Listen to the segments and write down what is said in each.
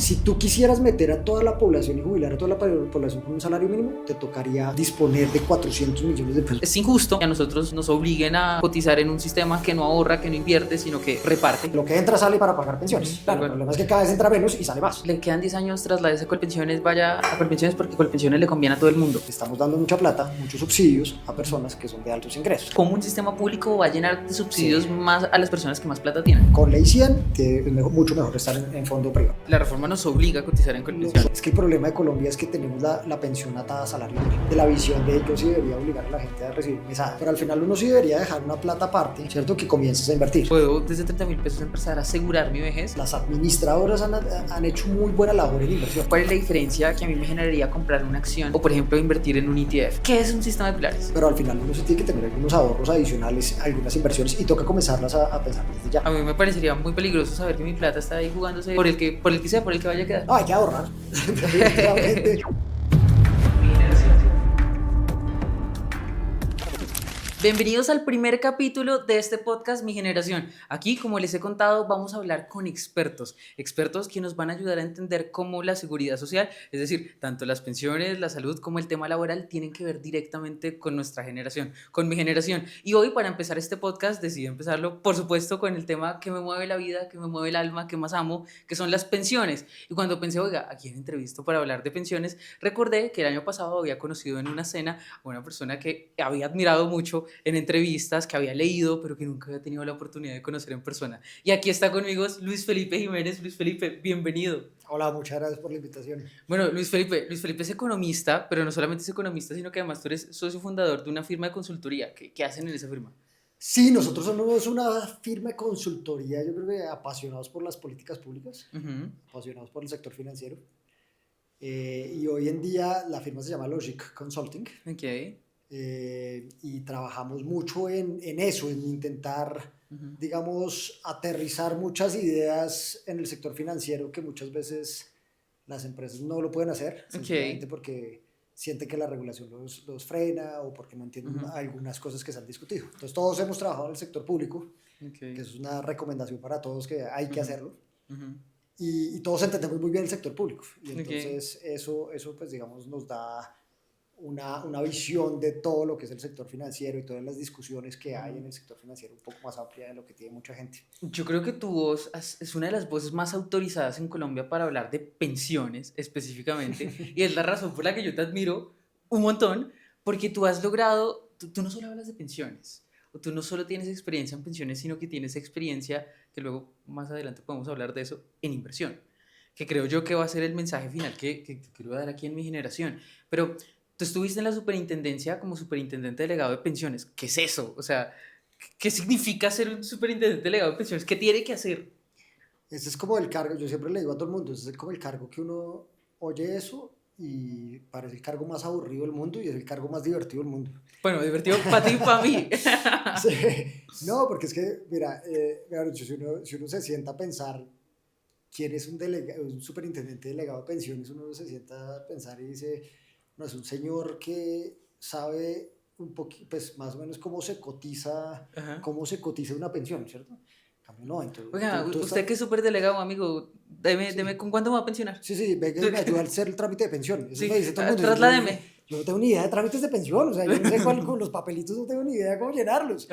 Si tú quisieras meter a toda la población y jubilar a toda la población con un salario mínimo, te tocaría disponer de 400 millones de pesos. Es injusto que a nosotros nos obliguen a cotizar en un sistema que no ahorra, que no invierte, sino que reparte. Lo que entra sale para pagar pensiones. Claro, el problema es que cada vez entra menos y sale más. Le quedan 10 años trasladarse a Colpensiones, vaya a Colpensiones porque Colpensiones le conviene a todo el mundo. Estamos dando mucha plata, muchos subsidios a personas que son de altos ingresos. ¿Cómo un sistema público va a llenar de subsidios más a las personas que más plata tienen? Con ley 100, que es mucho mejor estar en fondo privado. La reforma nos obliga a cotizar en Colpensiones. Es que el problema de Colombia es que tenemos la pensión atada a salario mínimo. De la visión de yo sí debería obligar a la gente a recibir mesada, pero al final uno sí debería dejar una plata aparte, ¿cierto? Que comiences a invertir. Puedo desde 30.000 pesos empezar a asegurar mi vejez. Las administradoras han hecho muy buena labor en inversión. ¿Cuál es la diferencia que a mí me generaría comprar una acción o por ejemplo invertir en un ETF? ¿Qué es un sistema de pilares? Pero al final uno sí tiene que tener algunos ahorros adicionales, algunas inversiones y toca comenzarlas a pensar desde ya. A mí me parecería muy peligroso saber que mi plata está ahí jugándose por el que vaya a quedar. No, hay que ahorrar. Definitivamente. Bienvenidos al primer capítulo de este podcast Mi Generación. Aquí, como les he contado, vamos a hablar con expertos que nos van a ayudar a entender cómo la seguridad social, es decir, tanto las pensiones, la salud como el tema laboral tienen que ver directamente con nuestra generación, con mi generación. Y hoy, para empezar este podcast, decidí empezarlo, por supuesto, con el tema que me mueve la vida, que me mueve el alma, que más amo, que son las pensiones. Y cuando pensé, oiga, ¿a quién entrevisto para hablar de pensiones? Recordé que el año pasado había conocido en una cena a una persona que había admirado mucho en entrevistas, que había leído, pero que nunca había tenido la oportunidad de conocer en persona. Y aquí está conmigo Luis Felipe Jiménez. Luis Felipe, bienvenido. Hola, muchas gracias por la invitación. Bueno, Luis Felipe es economista, pero no solamente es economista, sino que además tú eres socio fundador de una firma de consultoría. ¿Qué hacen en esa firma? Sí, nosotros somos una firma de consultoría, yo creo que apasionados por las políticas públicas, apasionados por el sector financiero. Y hoy en día la firma se llama Logic Consulting. Ok. Y trabajamos mucho en eso, en intentar, digamos, aterrizar muchas ideas en el sector financiero que muchas veces las empresas no lo pueden hacer, sencillamente porque sienten que la regulación los frena o porque no entienden algunas cosas que se han discutido. Entonces todos hemos trabajado en el sector público, que es una recomendación para todos que hay que hacerlo. Y todos entendemos muy bien el sector público. Y entonces eso pues digamos nos da una visión de todo lo que es el sector financiero y todas las discusiones que hay en el sector financiero un poco más amplia de lo que tiene mucha gente. Yo creo que tu voz es una de las voces más autorizadas en Colombia para hablar de pensiones específicamente y es la razón por la que yo te admiro un montón, porque tú has logrado, tú no solo hablas de pensiones, o tú no solo tienes experiencia en pensiones, sino que tienes experiencia, que luego más adelante podemos hablar de eso, en inversión, que creo yo que va a ser el mensaje final que quiero dar aquí en Mi Generación. Pero tú estuviste en la superintendencia como superintendente delegado de pensiones. ¿Qué es eso? O sea, ¿qué significa ser un superintendente delegado de pensiones? ¿Qué tiene que hacer? Ese es como el cargo, yo siempre le digo a todo el mundo, ese es como el cargo que uno oye eso y parece el cargo más aburrido del mundo y es el cargo más divertido del mundo. Bueno, divertido para ti y para mí. Sí. No, porque es que, mira, si uno se sienta a pensar quién es un superintendente delegado de pensiones, uno se sienta a pensar y dice, no, es un señor que sabe un poquito, pues más o menos cómo se cotiza una pensión, ¿cierto? En cambio, no, entonces... Oiga, usted que es súper delegado, amigo, deme, ¿con cuánto me va a pensionar? Sí, venga y me ayuda a hacer el trámite de pensión. Eso me dice todo el mundo. Trasládeme. Yo no tengo ni idea de trámites de pensión, o sea, yo no sé con los papelitos, no tengo ni idea de cómo llenarlos.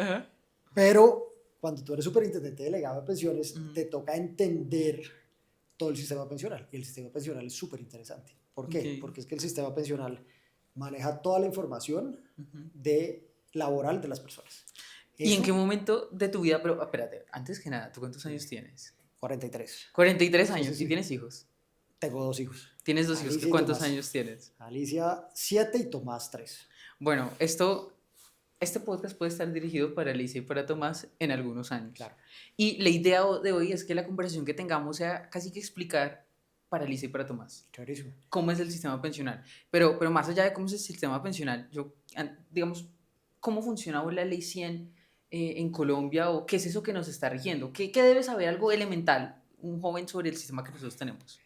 Pero cuando tú eres superintendente delegado de pensiones, te toca entender todo el sistema pensional, y el sistema pensional es súper interesante. ¿Por qué? Porque es que el sistema pensional maneja toda la información laboral de las personas. ¿Y en qué momento de tu vida? Pero espérate, antes que nada, ¿tú cuántos años tienes? 43. 43 años. Sí. ¿Y tienes hijos? Tengo 2 hijos. ¿Tienes 2 hijos? ¿Cuántos años tienes? Alicia 7 y Tomás 3. Bueno, este podcast puede estar dirigido para Alicia y para Tomás en algunos años. Claro. Y la idea de hoy es que la conversación que tengamos sea casi que explicar para Alicia y para Tomás. Clarísimo. ¿Cómo es el sistema pensional? Pero más allá de cómo es el sistema pensional, digamos, ¿cómo funciona la Ley 100 en Colombia o qué es eso que nos está rigiendo? ¿Qué debe saber algo elemental un joven sobre el sistema que nosotros tenemos?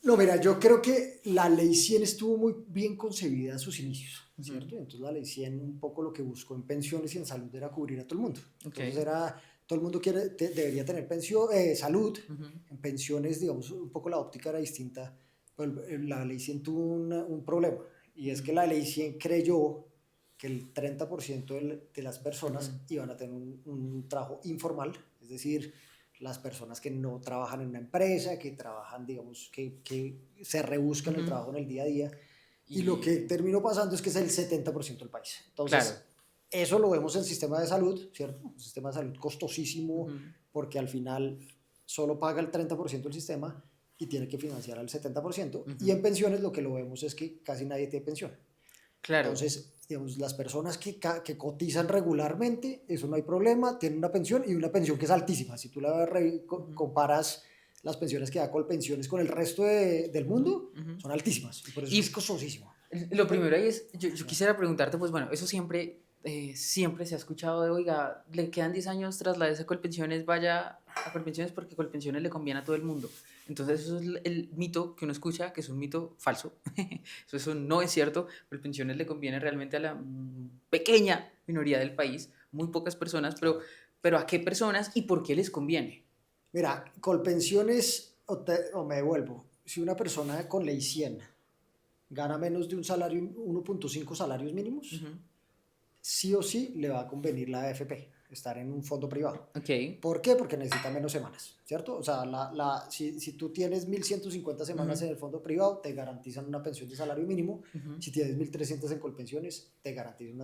No, mira, yo creo que la Ley 100 estuvo muy bien concebida a sus inicios, ¿cierto? Entonces la Ley 100 un poco lo que buscó en pensiones y en salud era cubrir a todo el mundo. Entonces era todo el mundo debería tener salud. En pensiones, digamos, un poco la óptica era distinta, pero la ley 100 tuvo un problema, y es que la ley 100 creyó que el 30% de las personas iban a tener un trabajo informal, es decir, las personas que no trabajan en una empresa, que trabajan, digamos, que se rebuscan el trabajo en el día a día, y lo que terminó pasando es que es el 70% del país. Entonces, claro, eso lo vemos en el sistema de salud, ¿cierto? Un sistema de salud costosísimo, porque al final solo paga el 30% del sistema y tiene que financiar al 70%. Y en pensiones lo que lo vemos es que casi nadie tiene pensión. Claro. Entonces, digamos, las personas que cotizan regularmente, eso no hay problema, tienen una pensión, y una pensión que es altísima. Si tú comparas las pensiones que da Colpensiones con el resto del mundo, son altísimas, y por eso es costosísimo. Lo primero ahí es, yo quisiera preguntarte, pues bueno, eso siempre se ha escuchado de, oiga, le quedan 10 años, trasládese a Colpensiones, vaya a Colpensiones porque Colpensiones le conviene a todo el mundo. Entonces eso es el mito que uno escucha, que es un mito falso. Eso no es cierto. Colpensiones le conviene realmente a la pequeña minoría del país, muy pocas personas, pero ¿a qué personas y por qué les conviene? Mira, Colpensiones, o me devuelvo, si una persona con ley 100 gana menos de un salario, 1.5 salarios mínimos, sí o sí le va a convenir la AFP, estar en un fondo privado. Okay. ¿Por qué? Porque necesita menos semanas, ¿cierto? O sea, si tú tienes 1.150 semanas en el fondo privado, te garantizan una pensión de salario mínimo. Si tienes 1.300 en Colpensiones, te garantizan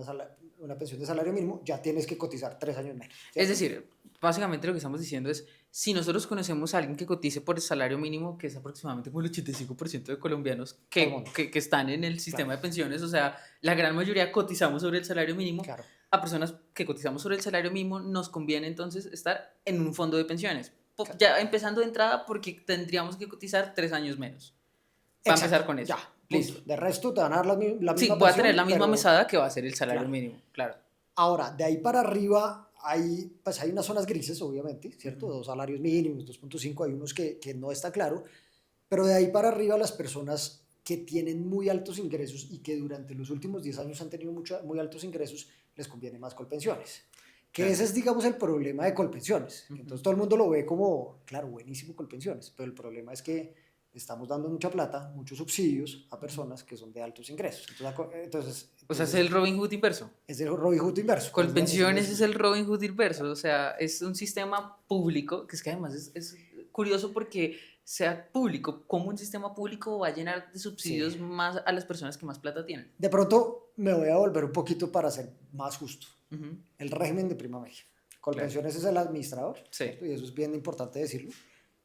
una pensión de salario mínimo. Ya tienes que cotizar 3 años menos, ¿cierto? Es decir, básicamente lo que estamos diciendo es, si nosotros conocemos a alguien que cotice por el salario mínimo, que es aproximadamente como el 85% de colombianos que están en el sistema de pensiones, o sea, la gran mayoría cotizamos sobre el salario mínimo, a personas que cotizamos sobre el salario mínimo nos conviene entonces estar en un fondo de pensiones. Ya empezando de entrada, porque tendríamos que cotizar 3 años menos. Para empezar con eso. Ya, listo. De resto te van a dar la misma pensión. Sí, voy a tener la misma mesada que va a ser el salario mínimo, claro. Ahora, de ahí para arriba hay unas zonas grises, obviamente, ¿cierto? 2 salarios mínimos, 2.5, hay unos que no está claro, pero de ahí para arriba las personas que tienen muy altos ingresos y que durante los últimos 10 años han tenido muy altos ingresos, les conviene más Colpensiones. Que ese es, digamos, el problema de Colpensiones. Entonces todo el mundo lo ve como, claro, buenísimo Colpensiones, pero el problema es que estamos dando mucha plata, muchos subsidios a personas que son de altos ingresos. Entonces o sea, es el Robin Hood inverso. Es el Robin Hood inverso. Colpensiones es el Robin Hood inverso. O sea, es un sistema público, que es que además es curioso porque sea público. ¿Cómo un sistema público va a llenar de subsidios más a las personas que más plata tienen? De pronto me voy a volver un poquito para ser más justo. El régimen de prima media. Colpensiones es el administrador, ¿cierto? Y eso es bien importante decirlo.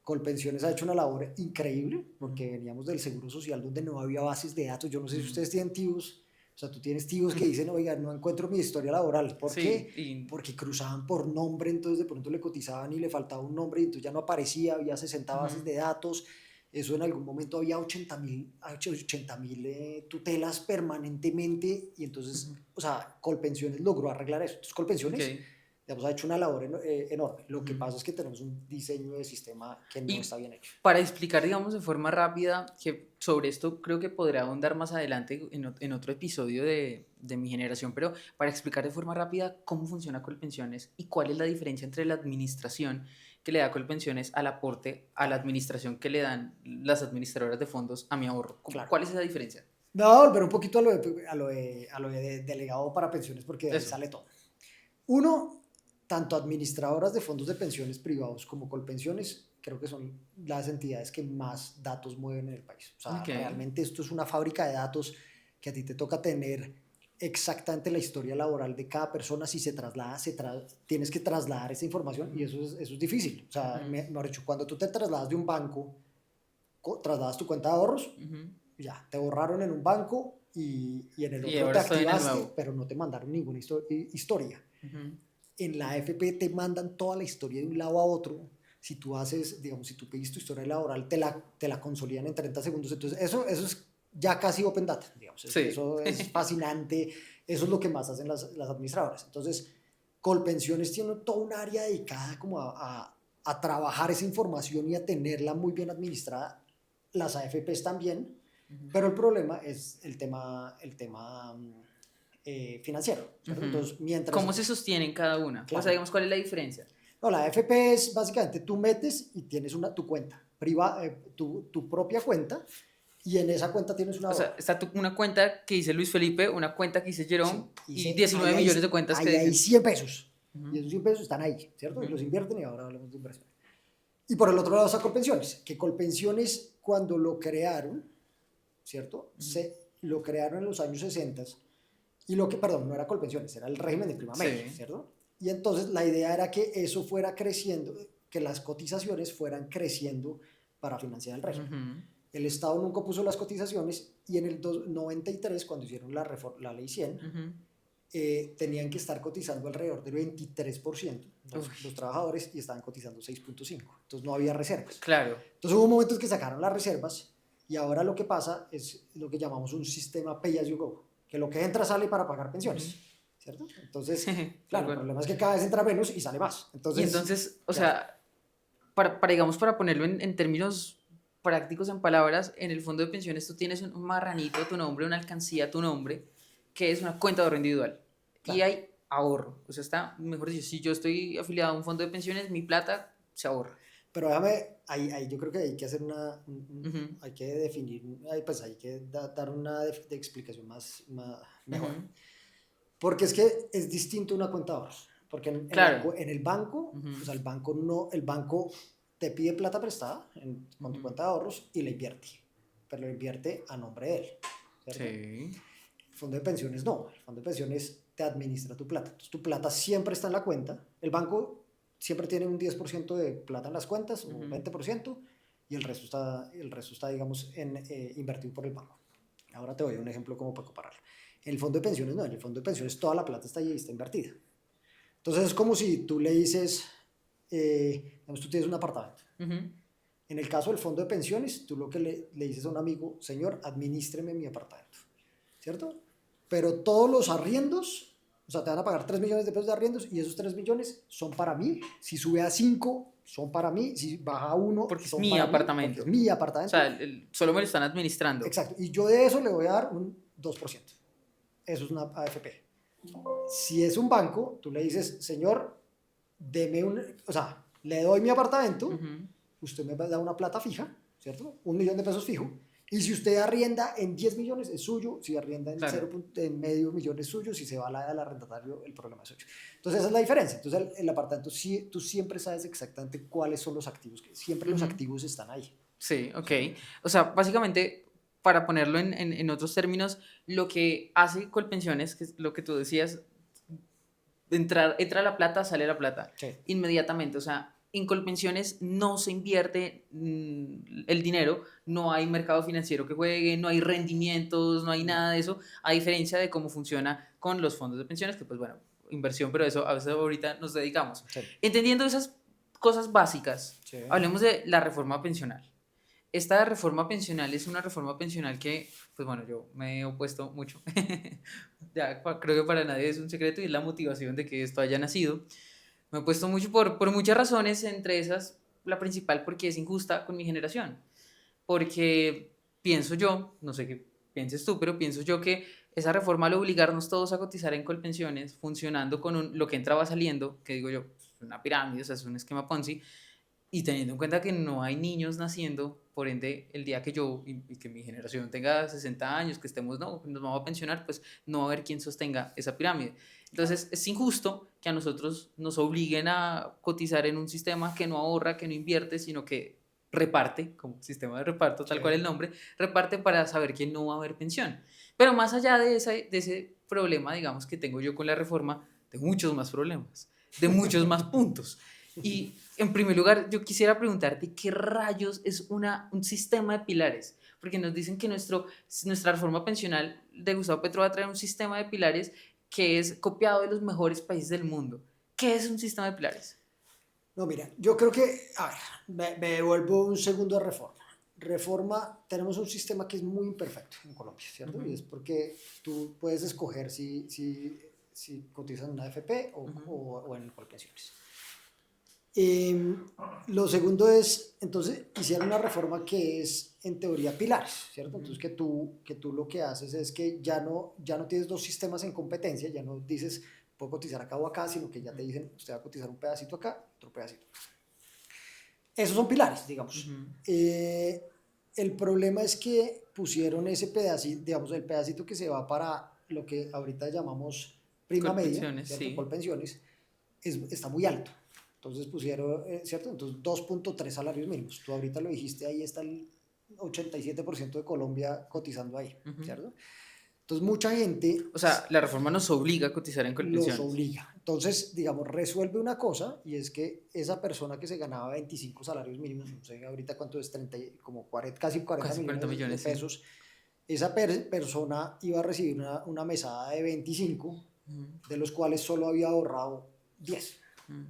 Colpensiones ha hecho una labor increíble, porque veníamos del Seguro Social donde no había bases de datos. Yo no sé si ustedes tienen tíos, o sea, tú tienes tíos que dicen, oiga, no encuentro mi historia laboral. ¿Por qué? Porque cruzaban por nombre, entonces de pronto le cotizaban y le faltaba un nombre y entonces ya no aparecía, había 60 bases de datos. Eso en algún momento había 80.000 tutelas permanentemente, y entonces, o sea, Colpensiones logró arreglar eso. Entonces, Colpensiones, digamos, ha hecho una labor enorme. Lo que pasa es que tenemos un diseño de sistema que no está bien hecho. Para explicar, digamos, de forma rápida, que sobre esto creo que podré ahondar más adelante en otro episodio de Mi Generación, pero para explicar de forma rápida cómo funciona Colpensiones y cuál es la diferencia entre la administración que le da Colpensiones al aporte a la administración que le dan las administradoras de fondos a mi ahorro. ¿Cuál es esa diferencia? Me voy a volver un poquito a lo de delegado para pensiones, porque de ahí sale todo. Uno, tanto administradoras de fondos de pensiones privados como Colpensiones, creo que son las entidades que más datos mueven en el país. O sea, realmente esto es una fábrica de datos que a ti te toca tener exactamente la historia laboral de cada persona. Si se traslada, tienes que trasladar esa información, y eso es difícil. O sea, mejor dicho, cuando tú te trasladas de un banco, trasladas tu cuenta de ahorros, ya, te borraron en un banco y en el otro te activaste, pero no te mandaron ninguna historia. En la AFP te mandan toda la historia de un lado a otro. Si tú digamos, si tú pediste tu historia laboral, te la consolidan en 30 segundos. Entonces, eso es ya casi open data, digamos. Eso es fascinante. Eso es lo que más hacen las administradoras. Entonces, Colpensiones tiene toda un área dedicada como a trabajar esa información y a tenerla muy bien administrada. Las AFPs también, pero el problema es el tema financiero. Entonces, ¿cómo se sostienen cada una? Claro. O sea, digamos, ¿cuál es la diferencia? No, la AFP es básicamente tú metes y tienes tu cuenta, tu propia cuenta, y en esa cuenta tienes un O ahorro. sea, está una cuenta que dice Luis Felipe, una cuenta que dice Jerome Sí, y 19 millones de cuentas que ahí hay dicen. 100 pesos. Y Ujú, esos 100 pesos están ahí, ¿cierto? Y ujú, los invierten y ahora hablamos de inversión. Y por el otro lado está Colpensiones, que Colpensiones cuando lo crearon, ¿cierto? ujú. Lo crearon en los años 60 perdón, no era Colpensiones, era el régimen de prima media, Sí. ¿cierto? Y entonces la idea era que eso fuera creciendo, que las cotizaciones fueran creciendo para financiar el régimen. Ujú. El Estado nunca puso las cotizaciones y en el 93, cuando hicieron la ley 100, Ujú. tenían que estar cotizando alrededor del 23% los Uy, trabajadores y estaban cotizando 6.5%. Entonces no había reservas. claro. Entonces hubo momentos que sacaron las reservas y ahora lo que pasa es lo que llamamos un sistema pay as you go, que lo que entra sale para pagar Ujú. pensiones, ¿cierto? Entonces, Tal claro, el cual. problema es que cada vez entra menos y sale más. Y Entonces, entonces, o ¿qué hace? sea, digamos, para ponerlo en términos prácticos, en palabras, en el fondo de pensiones tú tienes un marranito a tu nombre, una alcancía a tu nombre, que es una cuenta de ahorro individual. Y Claro. hay ahorro. O sea, está, mejor dicho, si yo estoy afiliado a un fondo de pensiones, mi plata se ahorra. Pero déjame, ahí yo creo que hay que hacer Ujú, hay que definir, pues hay que dar una de explicación mejor. ujú. Porque es que es distinto una cuenta de ahorros. Porque Claro. en el banco, Ujú, o sea, el banco te pide plata prestada con tu ujú. cuenta de ahorros y la invierte. Pero la invierte a nombre de él, ¿cierto? Sí. El fondo de pensiones no. El fondo de pensiones te administra tu plata. Entonces tu plata siempre está en la cuenta. El banco siempre tiene un 10% de plata en las cuentas o Ujú. 20% y el resto está digamos, invertido por el banco. Ahora te doy un ejemplo como para compararlo. En el fondo de pensiones no, en el fondo de pensiones toda la plata está ahí y está invertida. Entonces es como si tú le dices, digamos, tú tienes un apartamento. Ujú. En el caso del fondo de pensiones, tú lo que le dices a un amigo, señor, administreme mi apartamento, ¿cierto? Pero todos los arriendos, o sea, te van a pagar 3 millones de pesos de arriendos y esos 3 millones son para mí. Si sube a 5, son para mí. Si baja a 1, Porque es son mi para mí, porque es apartamento. mi O apartamento. sea, solo me lo están administrando. Exacto. Y yo de eso le voy a dar un 2%. Eso es una AFP. Si es un banco, tú le dices, señor, o sea, le doy mi apartamento, Ujú. usted me da una plata fija, ¿cierto? 1 millón de pesos fijo. Y si usted arrienda en 10 millones es suyo, si arrienda en Claro. en medio millón es suyo, si se va al arrendatario el problema es suyo. Entonces esa es la diferencia. Entonces el apartamento, tú siempre sabes exactamente cuáles son los activos, que siempre los Ujú. activos están ahí. Sí, ok. ¿Cierto? O sea, básicamente, para ponerlo en otros términos, lo que hace Colpensiones, que es lo que tú decías, entra la plata, sale la plata, Sí. inmediatamente. O sea, en Colpensiones no se invierte el dinero, no hay mercado financiero que juegue, no hay rendimientos, no hay No. nada de eso, a diferencia de cómo funciona con los fondos de pensiones, que pues bueno, inversión, pero eso a veces ahorita nos dedicamos. Sí. Entendiendo esas cosas básicas, Sí. hablemos de la reforma pensional. Esta reforma pensional es una reforma pensional que, pues bueno, yo me he opuesto mucho. Ya, creo que para nadie es un secreto y es la motivación de que esto haya nacido. Me he opuesto mucho por muchas razones, entre esas la principal porque es injusta con mi generación. Porque pienso yo, no sé qué pienses tú, pero pienso yo que esa reforma al obligarnos todos a cotizar en Colpensiones, funcionando con lo que entraba saliendo, que digo yo, una pirámide, o sea, es un esquema Ponzi, y teniendo en cuenta que no hay niños naciendo, por ende, el día que yo y que mi generación tenga 60 años, que estemos, no, nos vamos a pensionar, pues no va a haber quien sostenga esa pirámide. Claro. Entonces, es injusto que a nosotros nos obliguen a cotizar en un sistema que no ahorra, que no invierte, sino que reparte, como sistema de reparto, Sí. tal cual el nombre, reparte para saber que no va a haber pensión. Pero más allá de ese problema, digamos, que tengo yo con la reforma, tengo muchos más problemas, de muchos más puntos. Y en primer lugar, yo quisiera preguntarte qué rayos es un sistema de pilares, porque nos dicen que nuestra reforma pensional de Gustavo Petro va a traer un sistema de pilares que es copiado de los mejores países del mundo. ¿Qué es un sistema de pilares? No, mira, yo creo que, a ver, me devuelvo un segundo a reforma. Reforma, tenemos un sistema que es muy imperfecto en Colombia, ¿cierto? Y Ujú, es porque tú puedes escoger si cotizas en una AFP ujú, o en Colpensiones. Lo segundo es, entonces, hicieron una reforma que es, en teoría, pilares, ¿cierto? ujú, Entonces, que tú lo que haces es que ya no tienes dos sistemas en competencia, ya no dices, puedo cotizar acá o acá, sino que ya te dicen, usted va a cotizar un pedacito acá, otro pedacito acá. Esos son pilares, digamos. El problema es que pusieron ese pedacito, digamos, el pedacito que se va para lo que ahorita llamamos prima media, ¿cierto? Sí. Colpensiones, está muy alto. Entonces pusieron, ¿cierto? Entonces 2.3 salarios mínimos. Tú ahorita lo dijiste, ahí está el 87% de Colombia cotizando ahí, ¿cierto? Entonces mucha gente... O sea, la reforma nos obliga a cotizar en Colpensiones. Los obliga. Entonces, digamos, resuelve una cosa y es que esa persona que se ganaba 25 salarios mínimos, no sé ahorita cuánto es, 30, como 40, casi 40 millones de pesos, sí. Esa persona iba a recibir una mesada de 25, de los cuales solo había ahorrado 10,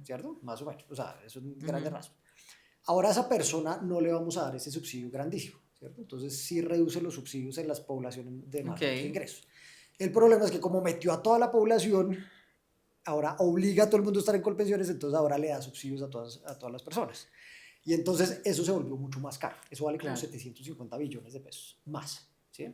¿cierto? Más o menos, o sea, eso es un grande rasgo. Ahora a esa persona no le vamos a dar ese subsidio grandísimo, ¿cierto? Entonces sí reduce los subsidios en las poblaciones de más ingresos. El problema es que como metió a toda la población, ahora obliga a todo el mundo a estar en Colpensiones, entonces ahora le da subsidios a todas las personas. Y entonces eso se volvió mucho más caro. Eso vale como 750 billones de pesos más, ¿sí?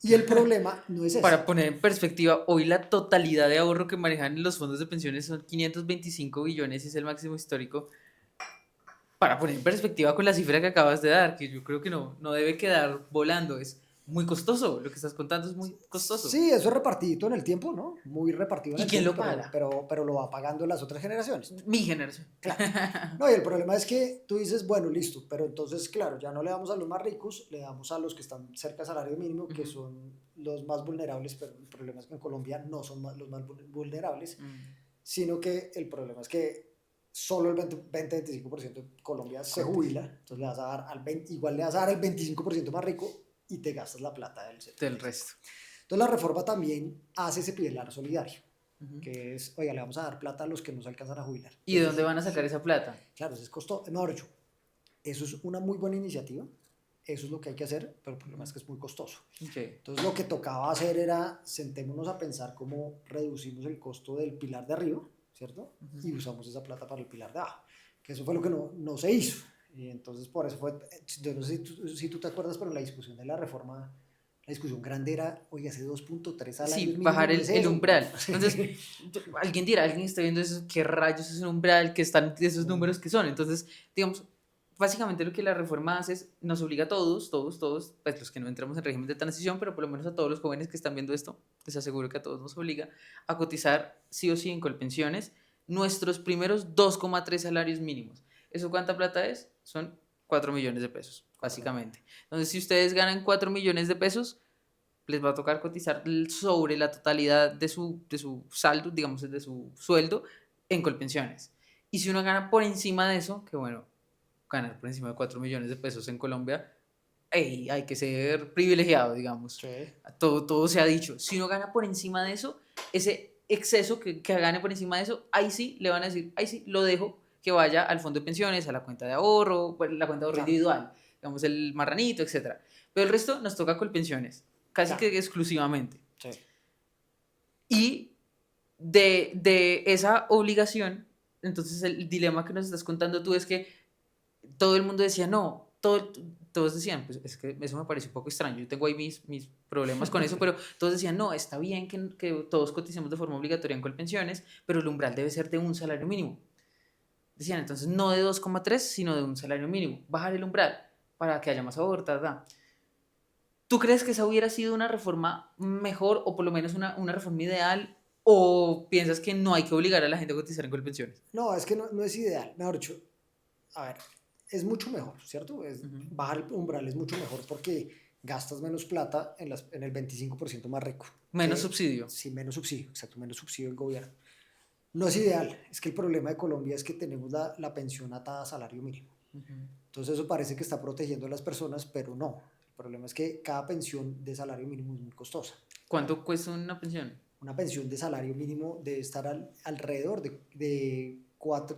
Y el problema no es ese. Para poner en perspectiva, hoy la totalidad de ahorro que manejan los fondos de pensiones son 525 billones y es el máximo histórico. Para poner en perspectiva con la cifra que acabas de dar, que yo creo que no debe quedar volando, es muy costoso, lo que estás contando es muy costoso. Sí, eso es repartido en el tiempo, ¿no? Muy repartido en el tiempo. ¿Y quién lo paga? Pero lo va pagando las otras generaciones. Mi generación. Claro. No, y el problema es que tú dices, bueno, listo, pero entonces, claro, ya no le damos a los más ricos, le damos a los que están cerca del salario mínimo, que son los más vulnerables, pero el problema es que en Colombia no son los más vulnerables, sino que el problema es que solo el 20-25% de Colombia se jubila, entonces le vas a dar igual le vas a dar el 25% más rico y te gastas la plata del resto. Entonces la reforma también hace ese pilar solidario, que es, oiga, le vamos a dar plata a los que no se alcanzan a jubilar. ¿Y de dónde van a sacar esa plata? Claro, eso es costoso, mejor dicho, eso es una muy buena iniciativa, eso es lo que hay que hacer, pero el problema es que es muy costoso. Entonces lo que tocaba hacer era, sentémonos a pensar cómo reducimos el costo del pilar de arriba, ¿cierto? Y usamos esa plata para el pilar de abajo, que eso fue lo que no se hizo. Y entonces por eso fue, yo no sé si tú te acuerdas, pero la discusión de la reforma, la discusión grande era, oye, hace 2.3 salarios mínimos. Sí, bajar el umbral. Entonces, alguien está viendo eso, ¿qué rayos es un umbral? ¿Qué están esos números que son? Entonces, digamos, básicamente lo que la reforma hace es, nos obliga a todos, pues los que no entramos en régimen de transición, pero por lo menos a todos los jóvenes que están viendo esto, les aseguro que a todos nos obliga a cotizar sí o sí en Colpensiones nuestros primeros 2,3 salarios mínimos. ¿Eso cuánta plata es? Son 4 millones de pesos, básicamente. Entonces, si ustedes ganan 4 millones de pesos, les va a tocar cotizar sobre la totalidad de su saldo, digamos, de su sueldo en Colpensiones. Y si uno gana por encima de eso, que bueno, ganar por encima de 4 millones de pesos en Colombia, hay que ser privilegiado, digamos. Sí. Todo se ha dicho. Si uno gana por encima de eso, ese exceso que gane por encima de eso, ahí sí le van a decir, ahí sí lo dejo que vaya al fondo de pensiones, a la cuenta de ahorro, pues, la cuenta de ahorro individual, digamos el marranito, etc. Pero el resto nos toca Colpensiones, casi que exclusivamente. Sí. Y de esa obligación, entonces el dilema que nos estás contando tú es que todo el mundo decía, no, todos decían, pues es que eso me parece un poco extraño, yo tengo ahí mis problemas con eso, pero todos decían, no, está bien que todos coticemos de forma obligatoria en Colpensiones, pero el umbral debe ser de un salario mínimo. Decían, entonces, no de 2,3, sino de un salario mínimo. Bajar el umbral para que haya más ahorro, ¿Tú crees que esa hubiera sido una reforma mejor o por lo menos una reforma ideal? ¿O piensas que no hay que obligar a la gente a cotizar en Colpensiones? No, es que no es ideal. Mejor dicho, a ver, es mucho mejor, ¿cierto? Bajar el umbral es mucho mejor porque gastas menos plata en el 25% más rico. Menos subsidio. Sí, menos subsidio, exacto, menos subsidio del gobierno. No es ideal, es que el problema de Colombia es que tenemos la pensión atada a salario mínimo. Entonces eso parece que está protegiendo a las personas, pero no. El problema es que cada pensión de salario mínimo es muy costosa. ¿Cuánto cuesta una pensión? Una pensión de salario mínimo debe estar alrededor de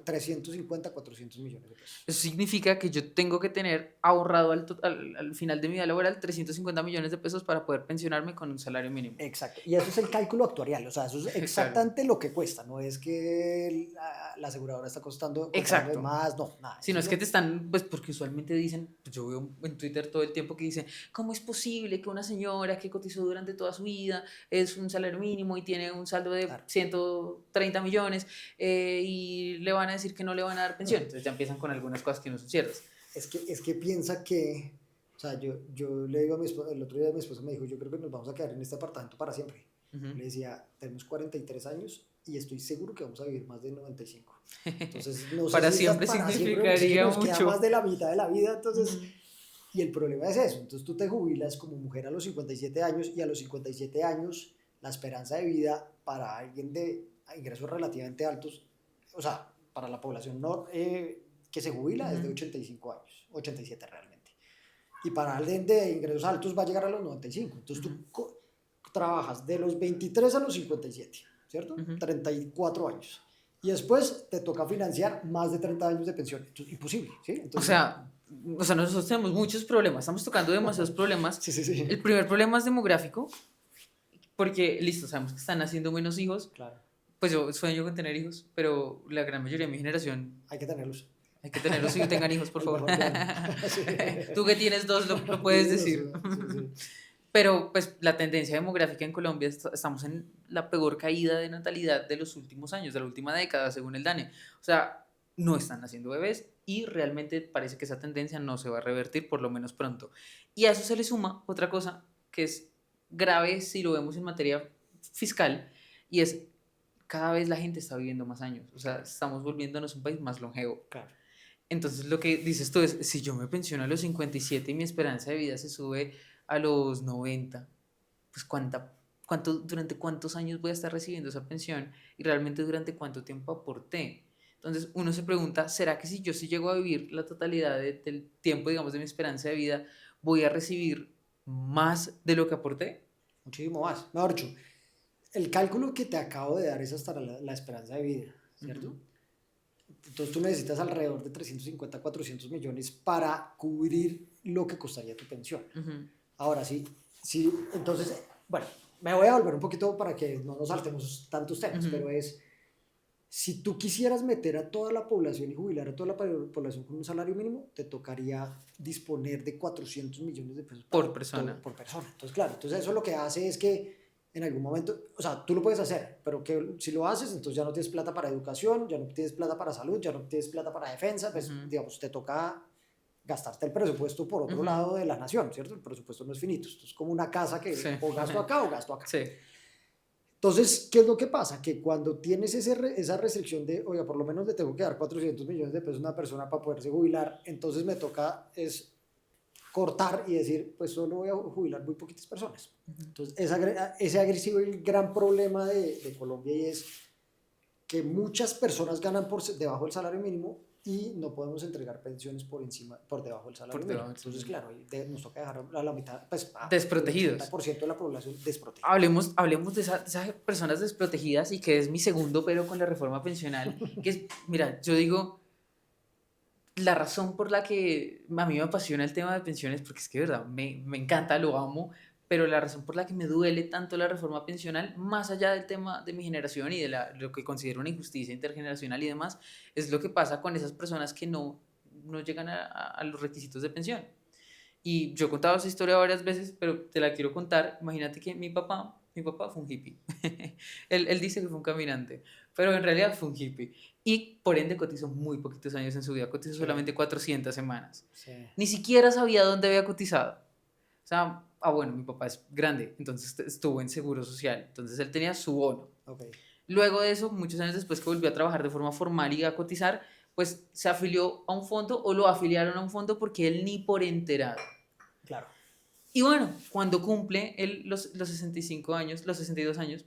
350, 400 millones de pesos. Eso significa que yo tengo que tener ahorrado al final de mi vida laboral 350 millones de pesos para poder pensionarme con un salario mínimo. Exacto. Y eso es el cálculo actuarial. O sea, eso es exactamente lo que cuesta. No es que la aseguradora está costando de más, no, nada. Sino es que te están, pues porque usualmente dicen, pues yo veo en Twitter todo el tiempo que dicen, ¿cómo es posible que una señora que cotizó durante toda su vida es un salario mínimo y tiene un saldo de 130 millones y le van a decir que no le van a dar pensión? Entonces ya empiezan con algunas cosas que no son ciertas. Es que piensa que, o sea, yo le digo a mi esposa, el otro día mi esposa me dijo, yo creo que nos vamos a quedar en este apartamento para siempre. Le decía, tenemos 43 años y estoy seguro que vamos a vivir más de 95. Entonces, no sé para si siempre para significaría siempre, nos mucho. queda más de la mitad de la vida, entonces... Y el problema es eso, entonces tú te jubilas como mujer a los 57 años y a los 57 años la esperanza de vida para alguien de ingresos relativamente altos, o sea, para la población no, que se jubila es de 85 años, 87 realmente. Y para alguien de ingresos altos va a llegar a los 95. Entonces tú trabajas de los 23 a los 57, ¿cierto? 34 años. Y después te toca financiar más de 30 años de pensión. Entonces, imposible, ¿sí? Entonces, o sea, nosotros tenemos muchos problemas, estamos tocando demasiados problemas. Sí. El primer problema es demográfico, porque, listo, sabemos que están naciendo menos hijos. Claro. Pues yo sueño con tener hijos, pero la gran mayoría de mi generación... Hay que tenerlos. Hay que tenerlos y tengan hijos, por favor. Tú que tienes dos lo puedes decir. Sí. Pero pues la tendencia demográfica en Colombia, estamos en la peor caída de natalidad de los últimos años, de la última década, según el DANE. O sea, no están naciendo bebés y realmente parece que esa tendencia no se va a revertir, por lo menos pronto. Y a eso se le suma otra cosa que es grave si lo vemos en materia fiscal, y es cada vez la gente está viviendo más años. O sea, estamos volviéndonos un país más longevo. Claro. Entonces lo que dices tú es, si yo me pensiono a los 57 y mi esperanza de vida se sube a los 90, pues durante cuántos años voy a estar recibiendo esa pensión y realmente durante cuánto tiempo aporté. Entonces uno se pregunta, ¿será que si yo sí llego a vivir la totalidad del tiempo, digamos, de mi esperanza de vida, voy a recibir más de lo que aporté? Muchísimo más. Mejor dicho, el cálculo que te acabo de dar es hasta la esperanza de vida, ¿cierto? Entonces tú necesitas alrededor de 350, 400 millones para cubrir lo que costaría tu pensión. Ahora sí, entonces, bueno, me voy a volver un poquito para que no nos saltemos tantos temas, pero es, si tú quisieras meter a toda la población y jubilar a toda la población con un salario mínimo, te tocaría disponer de 400 millones de pesos por persona. Por persona. Entonces, claro, entonces eso lo que hace es que en algún momento, o sea, tú lo puedes hacer, pero que si lo haces, entonces ya no tienes plata para educación, ya no tienes plata para salud, ya no tienes plata para defensa, pues digamos, te toca gastarte el presupuesto por otro lado de la nación, ¿cierto? El presupuesto no es finito, esto es como una casa que o gasto acá o gasto acá. Sí. Entonces, ¿qué es lo que pasa? Que cuando tienes esa restricción de, oiga, por lo menos le tengo que dar 400 millones de pesos a una persona para poderse jubilar, entonces me toca es cortar y decir, pues solo voy a jubilar muy poquitas personas. Entonces, ese ha sido el gran problema de Colombia, y es que muchas personas ganan debajo del salario mínimo y no podemos entregar pensiones por debajo del salario mínimo. Entonces, claro, nos toca dejar a la mitad, pues, desprotegidos. El 80% de la población desprotegida. Hablemos de esas personas desprotegidas, y que es mi segundo pero con la reforma pensional, que es, mira, yo digo, la razón por la que a mí me apasiona el tema de pensiones, porque es que de verdad me encanta, lo amo, pero la razón por la que me duele tanto la reforma pensional, más allá del tema de mi generación y de lo que considero una injusticia intergeneracional y demás, es lo que pasa con esas personas que no llegan a los requisitos de pensión. Y yo he contado esa historia varias veces, pero te la quiero contar. Imagínate que mi papá fue un hippie. él dice que fue un caminante, pero en realidad fue un hippie. Y por ende cotizó muy poquitos años en su vida, cotizó solamente 400 semanas. Sí. Ni siquiera sabía dónde había cotizado. O sea, bueno, mi papá es grande, entonces estuvo en Seguro Social, entonces él tenía su bono. Okay. Luego de eso, muchos años después que volvió a trabajar de forma formal y a cotizar, pues se afilió a un fondo, o lo afiliaron a un fondo, porque él ni por enterado. Claro. Y bueno, cuando cumple él los 65 años, los 62 años,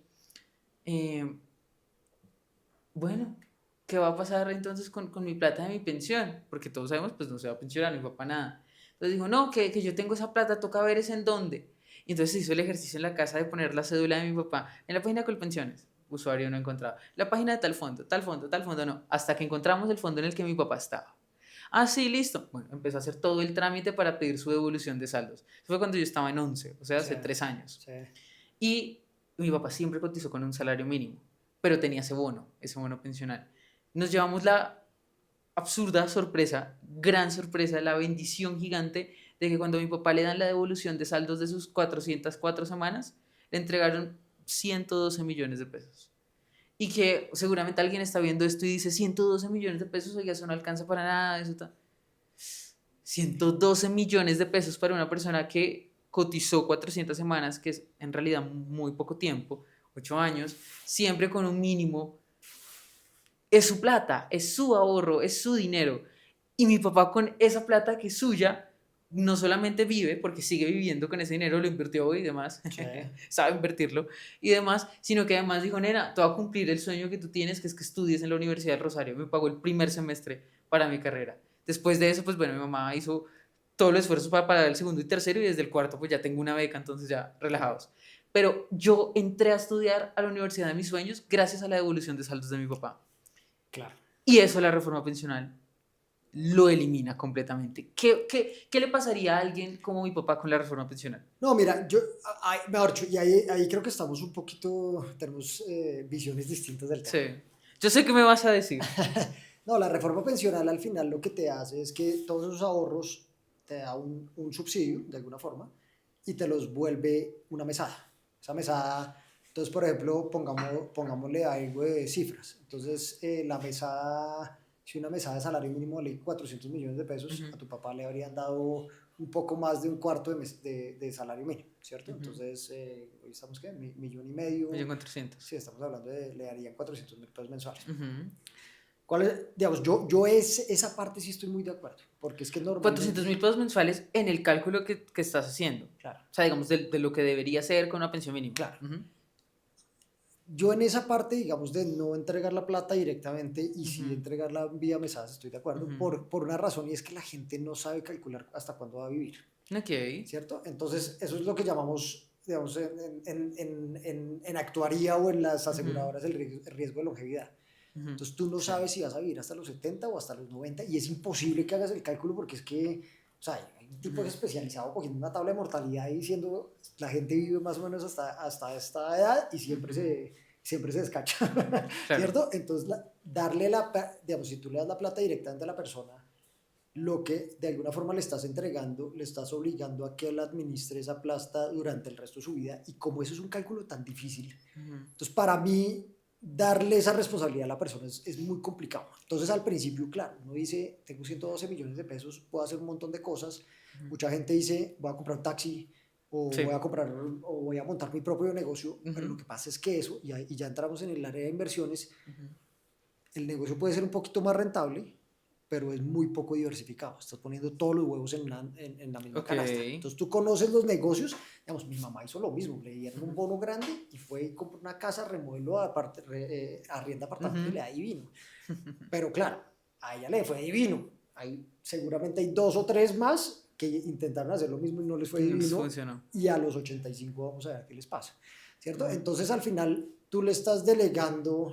bueno, ¿qué va a pasar entonces con mi plata de mi pensión? Porque todos sabemos, pues no se va a pensionar mi papá, nada. Entonces dijo, no, que yo tengo esa plata, toca ver es en dónde. Y entonces hizo el ejercicio en la casa de poner la cédula de mi papá en la página de Colpensiones. usuario no encontrado. La página de tal fondo, no. Hasta que encontramos el fondo en el que mi papá estaba. Ah, sí, listo. Bueno, empezó a hacer todo el trámite para pedir su devolución de saldos. Eso fue cuando yo estaba en 11, o sea, hace 3 años. Sí. Y mi papá siempre cotizó con un salario mínimo, pero tenía ese bono pensional. Nos llevamos la absurda sorpresa, gran sorpresa, la bendición gigante de que cuando a mi papá le dan la devolución de saldos de sus 404 semanas, le entregaron 112 millones de pesos. Y que seguramente alguien está viendo esto y dice, 112 millones de pesos, oiga, eso no alcanza para nada, eso está... 112 millones de pesos para una persona que cotizó 400 semanas, que es en realidad muy poco tiempo, 8 años, siempre con un mínimo. Es su plata, es su ahorro, es su dinero. Y mi papá con esa plata que es suya, no solamente vive, porque sigue viviendo con ese dinero, lo invirtió y demás, Sí. sabe invertirlo y demás, sino que además dijo, nena, te voy a cumplir el sueño que tú tienes, que es que estudies en la Universidad del Rosario. Me pagó el primer semestre para mi carrera. Después de eso, pues bueno, mi mamá hizo todo el esfuerzo para pagar el segundo y tercero, y desde el cuarto pues ya tengo una beca, entonces ya relajados. Pero yo entré a estudiar a la universidad de mis sueños gracias a la devolución de saldos de mi papá. Claro. Y eso la reforma pensional lo elimina completamente. ¿Qué le pasaría a alguien como mi papá con la reforma pensional? No, mira, mejor dicho, y ahí creo que estamos un poquito, tenemos visiones distintas del tema. Sí. Yo sé qué me vas a decir. No, la reforma pensional al final lo que te hace es que todos esos ahorros te da un subsidio, de alguna forma, y te los vuelve una mesada. Esa mesada, entonces, por ejemplo, pongámosle algo de cifras. Entonces, la mesada, si una mesada de salario mínimo vale 400 millones de pesos, a tu papá le habrían dado un poco más de un cuarto de salario mínimo, ¿cierto? Entonces, hoy estamos, ¿qué? Millón y medio. 1.400.000. Sí, estamos hablando le darían 400.000 pesos mensuales. Uh-huh. ¿Cuál es? Digamos, esa parte sí estoy muy de acuerdo, porque es que normalmente... 400.000 pesos mensuales en el cálculo que estás haciendo. Claro. O sea, digamos, de lo que debería ser con una pensión mínima. Claro. Uh-huh. Yo en esa parte, digamos, de no entregar la plata directamente y sí entregarla vía mesadas, estoy de acuerdo, por una razón, y es que la gente no sabe calcular hasta cuándo va a vivir. Ok. ¿Cierto? Entonces, eso es lo que llamamos, digamos, en actuaría o en las aseguradoras el riesgo de longevidad. Entonces tú no sabes si vas a vivir hasta los 70 o hasta los 90, y es imposible que hagas el cálculo, porque es que, o sea, hay un tipo especializado cogiendo una tabla de mortalidad y diciendo la gente vive más o menos hasta esta edad y siempre se descacha, Claro. ¿cierto? Entonces digamos, si tú le das la plata directamente a la persona, lo que de alguna forma le estás entregando, le estás obligando a que él administre esa plata durante el resto de su vida, y como eso es un cálculo tan difícil, entonces para mí darle esa responsabilidad a la persona es muy complicado. Entonces al principio, claro, uno dice, tengo 112 millones de pesos, puedo hacer un montón de cosas. Mucha gente dice, voy a comprar un taxi, o voy a montar mi propio negocio, pero lo que pasa es que eso, y ya entramos en el área de inversiones, el negocio puede ser un poquito más rentable, pero es muy poco diversificado. Estás poniendo todos los huevos en la misma canasta. Entonces tú conoces los negocios. Digamos, mi mamá hizo lo mismo. Le dieron un bono grande y fue y compró una casa, remodeló, arrienda apartamento y le da divino. Pero claro, a ella le fue divino. Seguramente hay 2 o 3 más que intentaron hacer lo mismo y no les fue divino. Funcionó. Y a los 85 vamos a ver qué les pasa, ¿cierto? Entonces al final tú le estás delegando...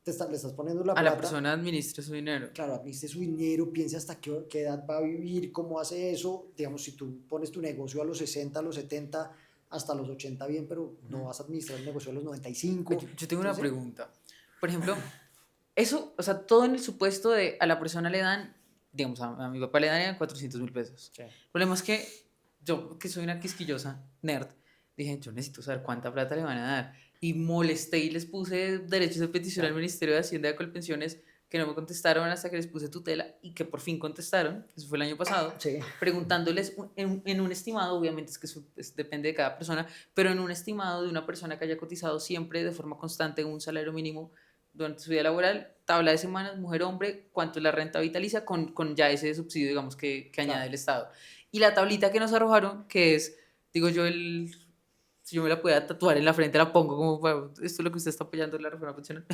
le estás poniendo la plata. A la persona administre su dinero. Claro, administre su dinero, piense hasta qué edad va a vivir, cómo hace eso. Digamos, si tú pones tu negocio a los 60, a los 70, hasta los 80, bien, pero no vas a administrar el negocio a los 95. Yo tengo una pregunta. Por ejemplo, eso, o sea, todo en el supuesto de a la persona le dan, digamos, a mi papá le dan 400.000 pesos. Sí. El problema es que yo, que soy una quisquillosa nerd, dije, yo necesito saber cuánta plata le van a dar. Y molesté y les puse derechos de petición al Ministerio de Hacienda de Colpensiones, que no me contestaron hasta que les puse tutela, y que por fin contestaron, eso fue el año pasado, preguntándoles en un estimado, obviamente es que eso depende de cada persona, pero en un estimado de una persona que haya cotizado siempre de forma constante un salario mínimo durante su vida laboral, tabla de semanas, mujer-hombre, cuánto es la renta vitalicia con ya ese subsidio, digamos, que añade el Estado. Y la tablita que nos arrojaron, que es, digo yo, si yo me la pudiera tatuar en la frente, la pongo como, bueno, esto es lo que usted está apoyando en la reforma pensional.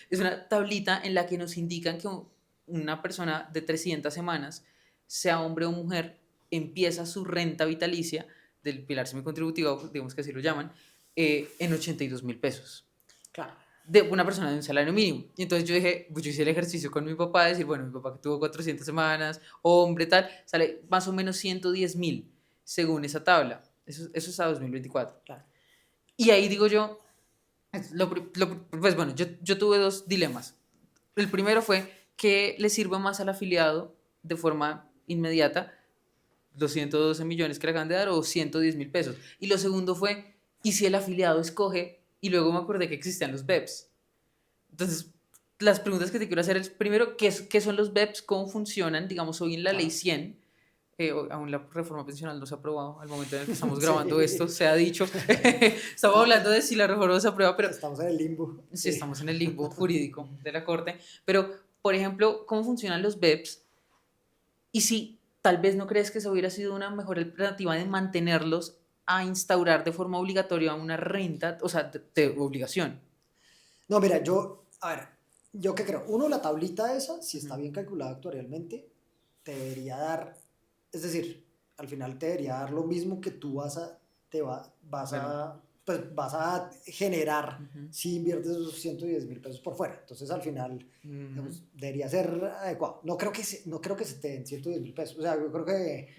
Es una tablita en la que nos indican que una persona de 300 semanas, sea hombre o mujer, empieza su renta vitalicia del pilar semicontributivo, digamos que así lo llaman, en 82.000 pesos. Claro. de una persona de un salario mínimo. Y entonces yo dije, pues yo hice el ejercicio con mi papá, de decir, bueno, mi papá que tuvo 400 semanas, hombre, tal, sale más o menos 110.000 según esa tabla. Eso es a 2024. Claro. Y ahí digo yo, pues bueno, yo tuve dos dilemas. El primero fue que le sirva más al afiliado de forma inmediata los 112 millones que le acaban de dar o 110.000 pesos. Y lo segundo fue, ¿y si el afiliado escoge? Y luego me acordé que existían los BEPS. Entonces, las preguntas que te quiero hacer es, primero, ¿qué son los BEPS? ¿Cómo funcionan? Digamos, hoy en la ley 100, aún la reforma pensional no se ha aprobado al momento en el que estamos grabando esto, se ha dicho. Estamos hablando de si la reforma se aprueba, pero Estamos en el limbo. sí, estamos en el limbo jurídico de la Corte. Pero, por ejemplo, ¿cómo funcionan los BEPS? Y si tal vez no crees que eso hubiera sido una mejor alternativa de mantenerlos a instaurar de forma obligatoria una renta, o sea, de obligación. No, mira, a ver, yo qué creo. Uno, la tablita esa, si está bien calculada actuarialmente, te debería dar, es decir, al final te debería dar lo mismo que tú vas a generar si inviertes esos 110.000 pesos por fuera. Entonces, al final, digamos, debería ser adecuado. No creo que se te den 110.000 pesos. O sea, yo creo que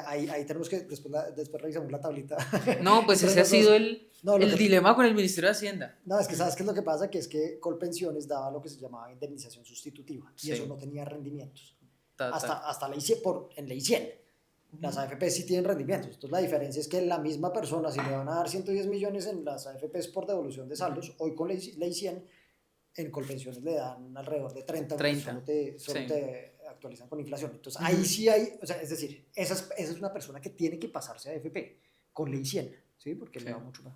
ahí tenemos que, después revisamos la tablita. No, pues ese ha sido el dilema con el Ministerio de Hacienda. No, es que ¿sabes qué es lo que pasa? Que es que Colpensiones daba lo que se llamaba indemnización sustitutiva y eso no tenía rendimientos. Hasta en ley 100. Las AFP sí tienen rendimientos. Entonces la diferencia es que la misma persona, si le van a dar 110 millones en las AFPs por devolución de saldos, hoy con ley 100, en Colpensiones le dan alrededor de 30. Solo te actualizan con inflación. Entonces ahí sí hay, o sea, es decir, esa es una persona que tiene que pasarse a AFP con ley 100, ¿sí? Porque le va mucho más.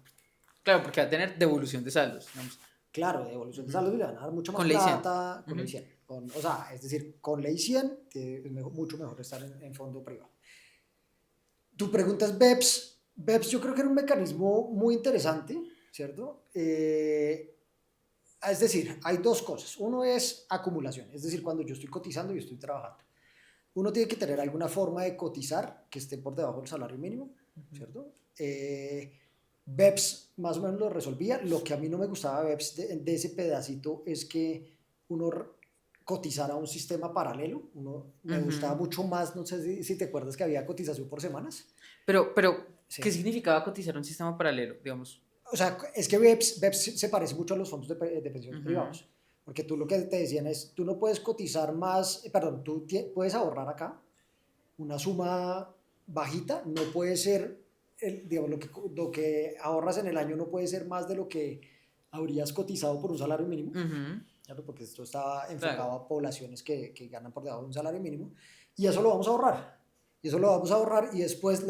Claro, porque va a tener devolución de saldos. Digamos. Claro, de devolución de saldos le van a dar mucho más plata con ley 100. O sea, es decir, con ley 100 es mucho mejor estar en fondo privado. Tu pregunta es BEPS. BEPS yo creo que era un mecanismo muy interesante, ¿cierto? Es decir, hay dos cosas. Uno es acumulación, es decir, cuando yo estoy cotizando y estoy trabajando. Uno tiene que tener alguna forma de cotizar que esté por debajo del salario mínimo, ¿cierto? BEPS más o menos lo resolvía. Lo que a mí no me gustaba de BEPS de ese pedacito es que uno cotizara a un sistema paralelo. Me gustaba mucho más, no sé si te acuerdas que había cotización por semanas. Pero sí. ¿Qué significaba cotizar a un sistema paralelo, digamos? O sea, es que BEPS se parece mucho a los fondos de pensiones privados. Porque tú lo que te decían es, tú no puedes cotizar más, tú puedes ahorrar acá una suma bajita, no puede ser, digamos, lo que ahorras en el año no puede ser más de lo que habrías cotizado por un salario mínimo. ¿Cierto? Porque esto estaba enfocado a poblaciones que ganan por debajo de un salario mínimo, y eso lo vamos a ahorrar. Y después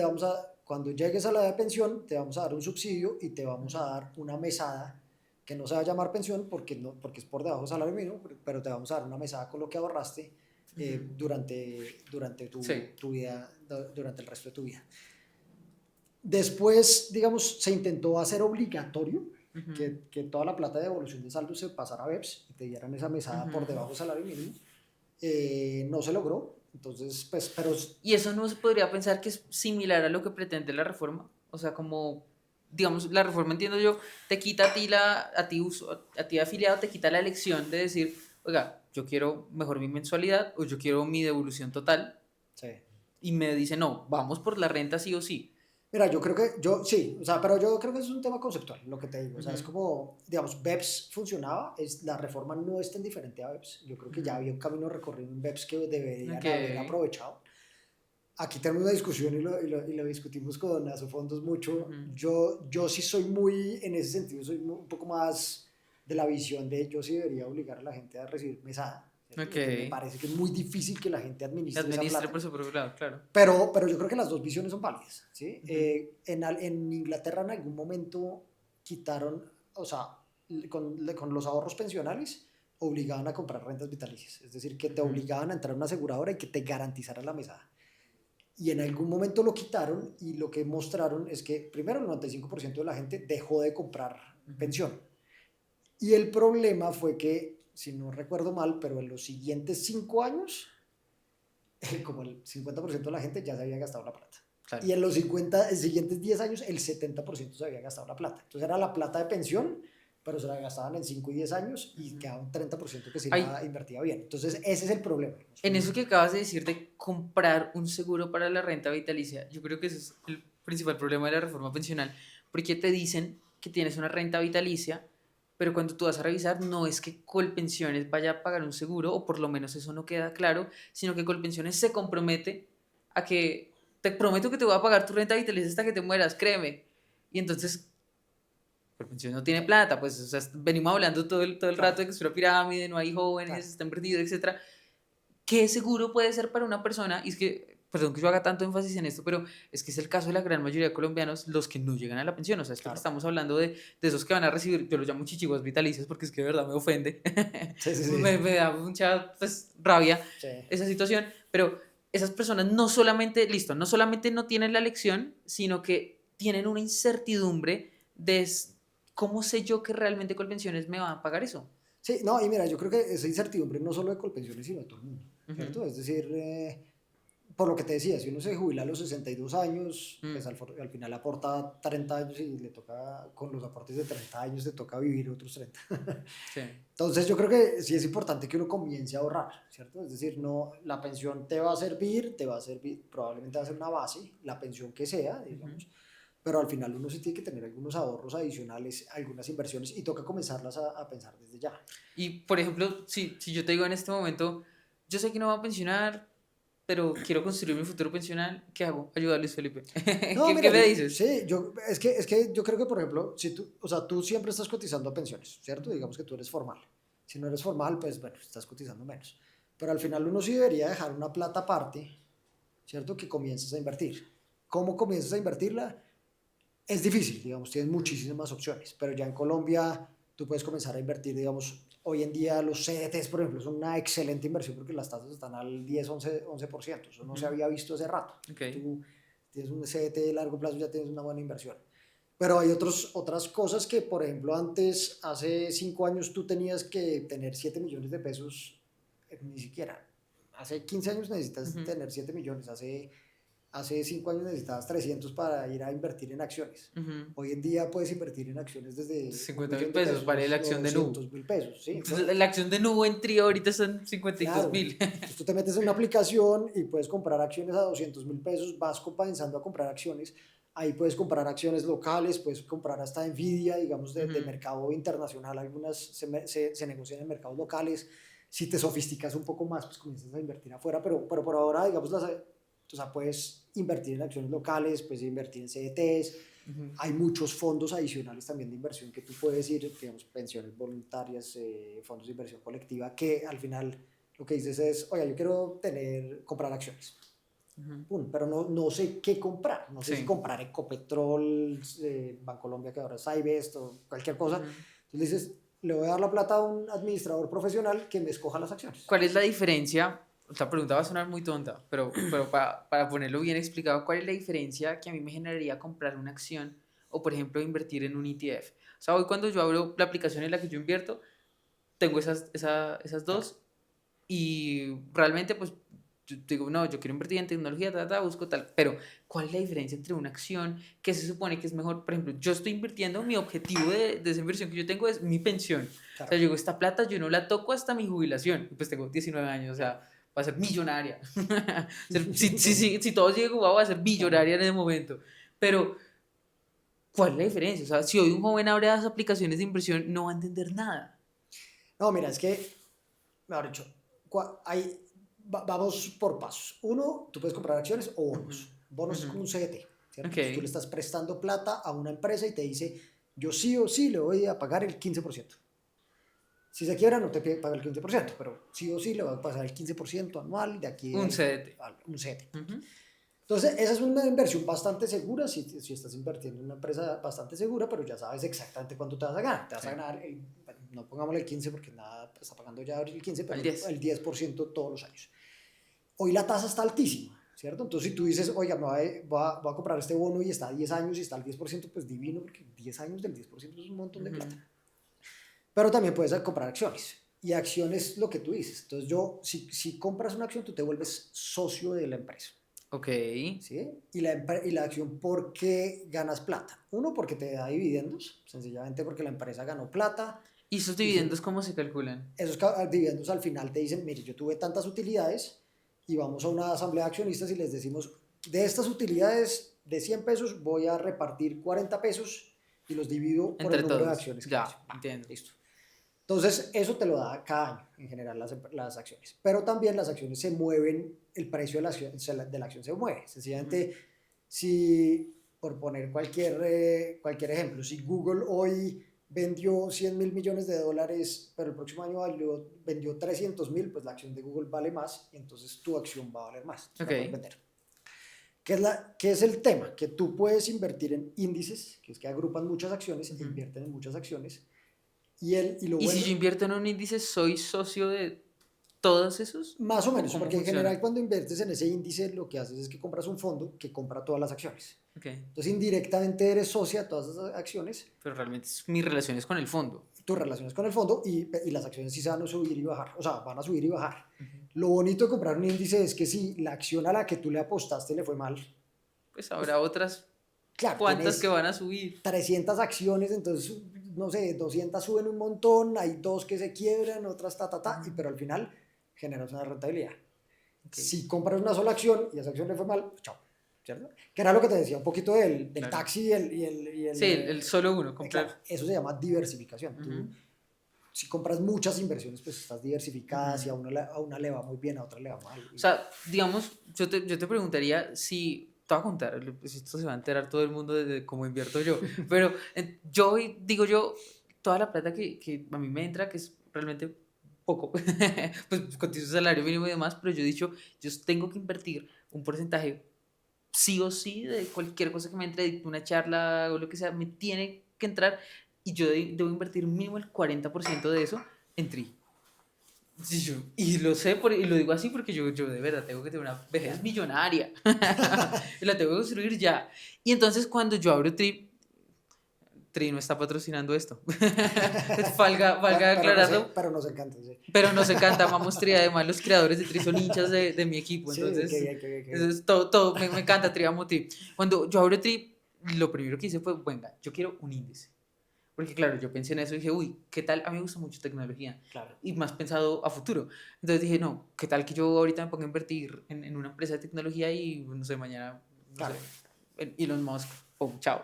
cuando llegues a la de pensión, te vamos a dar un subsidio y te vamos a dar una mesada que no se va a llamar pensión porque es por debajo del salario mínimo, pero te vamos a dar una mesada con lo que ahorraste durante tu vida, durante el resto de tu vida. Después, digamos, se intentó hacer obligatorio que toda la plata de devolución de saldo se pasara a BEPS y te dieran esa mesada por debajo del salario mínimo. No se logró. Entonces, pues, pero... ¿Y eso no se podría pensar que es similar a lo que pretende la reforma? O sea, como, digamos, la reforma, entiendo yo, te quita a ti afiliado, te quita la elección de decir, oiga, yo quiero mejor mi mensualidad o yo quiero mi devolución total. Sí. Y me dice, no, vamos por la renta sí o sí. Mira, yo creo que, pero yo creo que es un tema conceptual, lo que te digo. O sea, es como, digamos, BEPS funcionaba, la reforma no es tan diferente a BEPS. Yo creo que ya había un camino recorrido en BEPS que deberían haber aprovechado. Aquí tenemos una discusión y lo discutimos con Asofondos mucho. Yo sí soy muy, en ese sentido, soy un poco más de la visión de yo sí debería obligar a la gente a recibir mesada. Me parece que es muy difícil que la gente administre esa plata. Por su propio lado, claro. Pero yo creo que las dos visiones son válidas, ¿sí? En Inglaterra en algún momento quitaron, o sea, con los ahorros pensionales, obligaban a comprar rentas vitalicias. Es decir, que te obligaban a entrar a una aseguradora y que te garantizaran la mesada. Y en algún momento lo quitaron y lo que mostraron es que, primero, el 95% de la gente dejó de comprar pensión. Y el problema fue que, si no recuerdo mal, pero en los siguientes 5 años, como el 50% de la gente ya se había gastado la plata. Claro. Y en los siguientes 10 años, el 70% se había gastado la plata. Entonces era la plata de pensión, pero se la gastaban en 5 y 10 años y quedaba un 30% que sí Ay, la invertía bien. Entonces, ese es el problema. en eso que acabas de decir de comprar un seguro para la renta vitalicia, yo creo que ese es el principal problema de la reforma pensional, porque te dicen que tienes una renta vitalicia, pero cuando tú vas a revisar no es que Colpensiones vaya a pagar un seguro, o por lo menos eso no queda claro, sino que Colpensiones se compromete a que te prometo que te voy a pagar tu renta vitalicia hasta que te mueras, créeme. Y entonces Colpensiones no tiene plata, pues o sea, venimos hablando todo el Claro, rato de que es una pirámide, no hay jóvenes, claro. está invertido, etcétera. ¿Qué seguro puede ser para una persona? Y es que, perdón que yo haga tanto énfasis en esto, pero es que es el caso de la gran mayoría de colombianos, los que no llegan a la pensión. O sea, esto que Claro. estamos hablando de esos que van a recibir, yo los llamo chichiguas vitalicios porque es que de verdad me ofende. Sí, sí, me sí. da mucha pues, rabia Sí. esa situación, pero esas personas no solamente, listo, no solamente no tienen la elección, sino que tienen una incertidumbre de cómo sé yo que realmente Colpensiones me va a pagar eso. Sí, no, y mira, yo creo que esa incertidumbre no solo de Colpensiones, sino de todo el mundo, Ujú. ¿cierto? Es decir, por lo que te decía, si uno se jubila a los 62 años, pues Mm, al final aporta 30 años y le toca, con los aportes de 30 años, le toca vivir otros 30. sí. Entonces yo creo que sí es importante que uno comience a ahorrar, ¿cierto? Es decir, no, la pensión te va a servir, probablemente va a ser una base, la pensión que sea, Ujú. digamos, pero al final uno sí tiene que tener algunos ahorros adicionales, algunas inversiones y toca comenzarlas a pensar desde ya. Y, por ejemplo, si yo te digo en este momento, yo sé que no va a pensionar, pero quiero construir mi futuro pensional, ¿qué hago? Ayuda a Luis Felipe. No, ¿Qué, mira, qué me dices? sí, es que yo creo que, por ejemplo, si tú, o sea, tú siempre estás cotizando a pensiones, ¿cierto? Ujú. Digamos que tú eres formal. Si no eres formal, pues bueno, estás cotizando menos. Pero al final uno sí debería dejar una plata aparte, ¿cierto? Que comiences a invertir. ¿Cómo comienzas a invertirla? Es difícil, digamos, tienes muchísimas opciones, pero ya en Colombia tú puedes comenzar a invertir, digamos, hoy en día los CDTs, por ejemplo, son una excelente inversión porque las tasas están al 10, 11%, eso no se Ujú. había visto hace rato. Ok. Tú tienes un CDT de largo plazo, ya tienes una buena inversión. Pero hay otras cosas que, por ejemplo, antes, hace 5 años, tú tenías que tener 7 millones de pesos, ni siquiera. Hace 15 años necesitas Ujú. tener 7 millones, hace 5 años necesitabas 300 para ir a invertir en acciones. Ujú. Hoy en día puedes invertir en acciones desde un 50 mil millón de pesos vale la pesos o acción de Nubo. 200.000 pesos, ¿sí? Entonces, la acción de Nubo en Trio ahorita son 52 Claro. mil. Entonces tú te metes en una aplicación y puedes comprar acciones a 200.000 pesos, vas comenzando a comprar acciones. Ahí puedes comprar acciones locales, puedes comprar hasta Nvidia, digamos, de Ujú. mercado internacional. Algunas se negocian en mercados locales. Si te sofisticas un poco más, pues comienzas a invertir afuera, pero por ahora, digamos, o sea, puedes invertir en acciones locales, puedes invertir en CDTs, Ujú. hay muchos fondos adicionales también de inversión que tú puedes ir, digamos, pensiones voluntarias, fondos de inversión colectiva, que al final lo que dices es, oye, yo quiero comprar acciones. Ujú. Pum, pero no sé qué comprar. No sé si Sí. comprar Ecopetrol, Bancolombia, que ahora es iBest o cualquier cosa. Ujú. Entonces dices, le voy a dar la plata a un administrador profesional que me escoja las acciones. ¿Cuál es la diferencia? Esta pregunta va a sonar muy tonta, pero para ponerlo bien explicado, ¿cuál es la diferencia que a mí me generaría comprar una acción o, por ejemplo, invertir en un ETF? O sea, hoy cuando yo abro la aplicación en la que yo invierto, tengo esas Claro. dos y realmente, pues, yo digo, no, yo quiero invertir en tecnología, busco tal, pero ¿cuál es la diferencia entre una acción que se supone que es mejor? Por ejemplo, yo estoy invirtiendo, mi objetivo de esa inversión que yo tengo es mi pensión. O sea, Claro. yo digo, esta plata yo no la toco hasta mi jubilación. Y pues tengo 19 años, o sea, va a ser millonaria. O sea, si todo sigue como va, voy a ser Claro. millonaria en ese momento. Pero, ¿cuál es la diferencia? O sea, si hoy un joven abre las aplicaciones de inversión, no va a entender nada. No, mira, es que, mejor dicho, vamos por pasos. Uno, tú puedes comprar acciones o Ujú, bonos. Bonos es ujú. como un CDT, ¿cierto? Ok. Entonces tú le estás prestando plata a una empresa y te dice, yo sí o sí le voy a pagar el 15%. Si se quiebra, no te paga el 15%, pero sí o sí le va a pasar el 15% anual de aquí Un CDT. a un CDT. Ujú. Entonces, esa es una inversión bastante segura, si estás invirtiendo en una empresa bastante segura, pero ya sabes exactamente cuánto te vas a ganar. Te vas Sí. a ganar, no pongámosle el 15 porque nada está pagando ya el 15, Al pero 10. el 10% todos los años. Hoy la tasa está altísima, ¿cierto? Entonces, si tú dices, oiga, voy a comprar este bono y está a 10 años y está al 10%, pues divino, porque 10 años del 10% es un montón de Ujú. plata. Pero también puedes comprar acciones. Y acciones, lo que tú dices. Entonces, si compras una acción, tú te vuelves socio de la empresa. Ok. ¿sí? Y la acción, ¿por qué ganas plata? Uno, porque te da dividendos, sencillamente porque la empresa ganó plata. ¿Y esos Y dividendos cómo se calculan? esos dividendos al final te dicen, mire, yo tuve tantas utilidades y vamos a una asamblea de accionistas y les decimos, de estas utilidades de 100 pesos voy a repartir 40 pesos y los divido por el Entre número de todos. acciones que hay. Ya, entiendo. Listo. Entonces, eso te lo da cada año, en general, las acciones. Pero también las acciones se mueven, el precio de la acción se mueve. Sencillamente, si, por poner cualquier ejemplo, si Google hoy vendió 100 mil millones de dólares, pero el próximo año vendió 300 mil, pues la acción de Google vale más y entonces tu acción va a valer más. Ok. La puedes vender. ¿Qué es el tema? Que tú puedes invertir en índices, que es que agrupan muchas acciones e invierten en muchas acciones. Lo ¿Y bueno, si yo invierto en un índice, soy socio de todos esos? más o menos, ¿Cómo porque en funciona? general cuando inviertes en ese índice lo que haces es que compras un fondo que compra todas las acciones. Ok. Entonces indirectamente eres socia de todas esas acciones, Pero realmente mi relación es con el fondo. tus relaciones con el fondo y las acciones sí se van a subir y bajar, o sea, van a subir y bajar. Lo bonito de comprar un índice es que si la acción a la que tú le apostaste le fue mal, Pues habrá otras claro, cuantas tienes que van a subir. 300 acciones, entonces, no sé, 200 suben un montón, hay dos que se quiebran, otras pero al final generas una rentabilidad. Okay. Si compras una sola acción y esa acción le fue mal, chao, ¿cierto? Que era lo que te decía un poquito del Claro. taxi y el Sí, el solo uno, comprar. claro, eso se llama diversificación. Tú, si compras muchas inversiones, pues estás diversificada, si a una le va muy bien, a otra le va mal. O sea, digamos, yo te preguntaría si, te voy a contar, pues esto se va a enterar todo el mundo de cómo invierto yo, pero yo digo yo, toda la plata que a mí me entra, que es realmente poco, pues cotizo salario mínimo y demás, pero yo he dicho, yo tengo que invertir un porcentaje sí o sí de cualquier cosa que me entre, de una charla o lo que sea, me tiene que entrar y yo debo invertir mínimo el 40% de eso en TRI. Y lo sé, y lo digo así porque yo de verdad tengo que tener una vejez millonaria. Y la tengo que construir ya. Y entonces cuando yo abro Tri no está patrocinando esto. Valga aclararlo. Pero nos encanta, sí. Pero nos encanta, amamos Tri. Además, los creadores de Tri son hinchas de mi equipo. Sí, Entonces, qué bien, qué bien, qué bien. entonces todo me encanta Tri, amo Tri. Cuando yo abro Tri, lo primero que hice fue, venga, yo quiero un índice. Porque claro, yo pensé en eso y dije, uy, ¿qué tal? A mí me gusta mucho tecnología. Claro. Y más pensado a futuro. Entonces dije, no, ¿qué tal que yo ahorita me ponga a invertir en una empresa de tecnología y, no sé, mañana, no Claro. sé, en Elon Musk, pum, chao.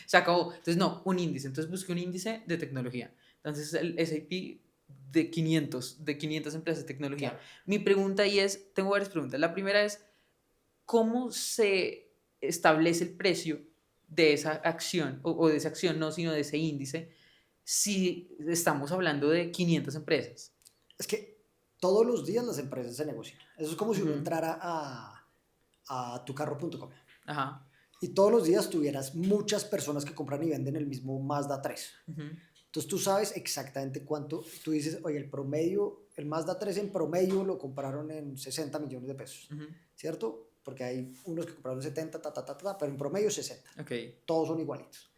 Se acabó. Entonces, no, un índice. Entonces busqué un índice de tecnología. Entonces, el S&P de 500 empresas de tecnología. Claro. Mi pregunta ahí es, tengo varias preguntas. La primera es, ¿cómo se establece el precio de esa acción, o de esa acción no, sino de ese índice, si estamos hablando de 500 empresas? Es que todos los días las empresas se negocian. Eso es como si uno entrara a tucarro.com Ajá. y todos los días tuvieras muchas personas que compran y venden el mismo Mazda 3. Entonces tú sabes exactamente cuánto, tú dices, oye, el Mazda 3 en promedio lo compraron en 60 millones de pesos, ¿cierto? Porque hay unos que compraron 70, pero en promedio 60. Okay. Todos son igualitos.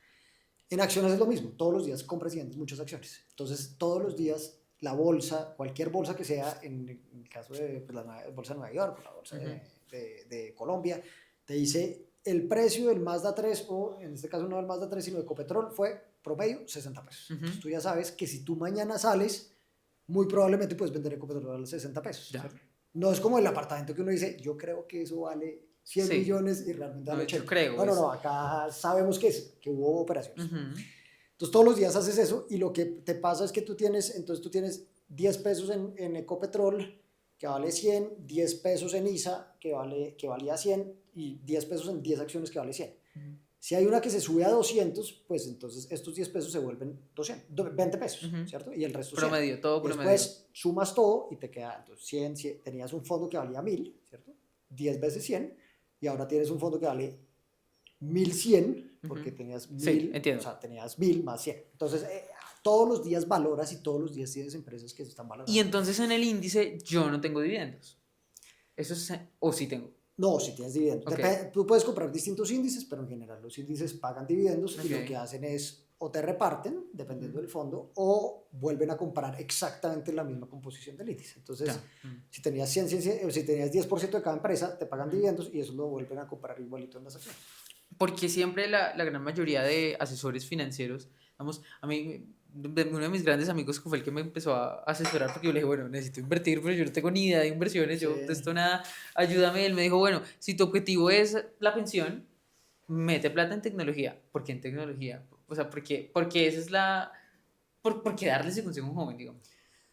En acciones es lo mismo, todos los días compras y vendes muchas acciones. Entonces todos los días la bolsa, cualquier bolsa que sea, en el caso de pues, la bolsa de Nueva York, la bolsa de Colombia, te dice el precio del Mazda 3, o en este caso no del Mazda 3, sino de Ecopetrol, fue promedio 60 pesos. Entonces tú ya sabes que si tú mañana sales, muy probablemente puedes vender Ecopetrol a los 60 pesos. No es como el apartamento que uno dice, yo creo que eso vale 100 millones y realmente vale 80. Yo creo. No, acá sabemos que hubo operaciones. Entonces todos los días haces eso y lo que te pasa es que tú tienes 10 pesos en Ecopetrol que vale 100, 10 pesos en ISA que valía 100 y 10 pesos en 10 acciones que vale 100. Si hay una que se sube a 200, pues entonces estos 10 pesos se vuelven 20 pesos, ¿cierto? Y el resto promedio, 100. Todo promedio. Después sumas todo y te queda, entonces 100, tenías un fondo que valía 1000, ¿cierto? 10 veces 100 y ahora tienes un fondo que vale 1100 porque tenías 1000, sí, entiendo. o sea, tenías 1000 más 100. Entonces, todos los días valoras y todos los días tienes empresas que se están valorando. Y entonces en el índice yo no tengo dividendos. Eso es, o sí tengo. No, si tienes dividendos. Okay. Tú puedes comprar distintos índices, pero en general los índices pagan dividendos y lo que hacen es o te reparten, dependiendo del fondo, o vuelven a comprar exactamente la misma composición del índice. Entonces, si tenías 100, si tenías 10% de cada empresa, te pagan dividendos y eso lo vuelven a comprar igualito en las acciones. Porque siempre la gran mayoría de asesores financieros, vamos, a mí, uno de mis grandes amigos fue el que me empezó a asesorar porque yo le dije, bueno, necesito invertir, pero yo no tengo ni idea de inversiones, yo de esto nada, ayúdame. Él me dijo, bueno, si tu objetivo es la pensión, mete plata en tecnología. ¿Por qué en tecnología? O sea, porque esa es ¿por qué darle ese consejo a un joven, digamos?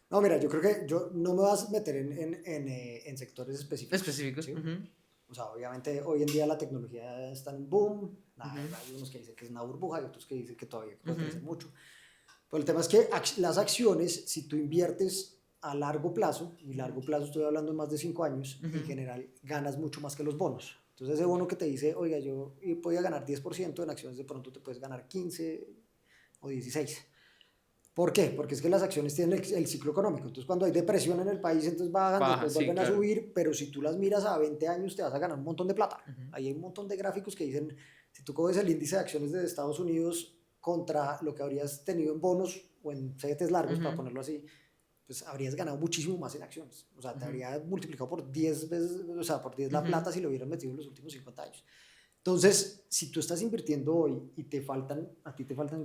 No, mira, yo creo que yo no me vas a meter en sectores específicos. Específicos. ¿Sí? O sea, obviamente hoy en día la tecnología está en un boom. Hay unos que dicen que es una burbuja y otros que dicen que todavía puede crecer mucho. Pero el tema es que las acciones, si tú inviertes a largo plazo, y largo plazo estoy hablando de más de 5 años, en general ganas mucho más que los bonos. Entonces ese bono que te dice, oiga, yo podía ganar 10%, en acciones de pronto te puedes ganar 15 o 16. ¿Por qué? Porque es que las acciones tienen el ciclo económico. Entonces, cuando hay depresión en el país, entonces bajan, después vuelven a subir, pero si tú las miras a 20 años, te vas a ganar un montón de plata. Ahí hay un montón de gráficos que dicen, si tú coges el índice de acciones de Estados Unidos contra lo que habrías tenido en bonos o en CDTs largos, para ponerlo así, pues habrías ganado muchísimo más en acciones. O sea, te habría multiplicado por 10 veces, o sea, por 10 la plata si lo hubieras metido en los últimos 50 años. Entonces, si tú estás invirtiendo hoy y a ti te faltan,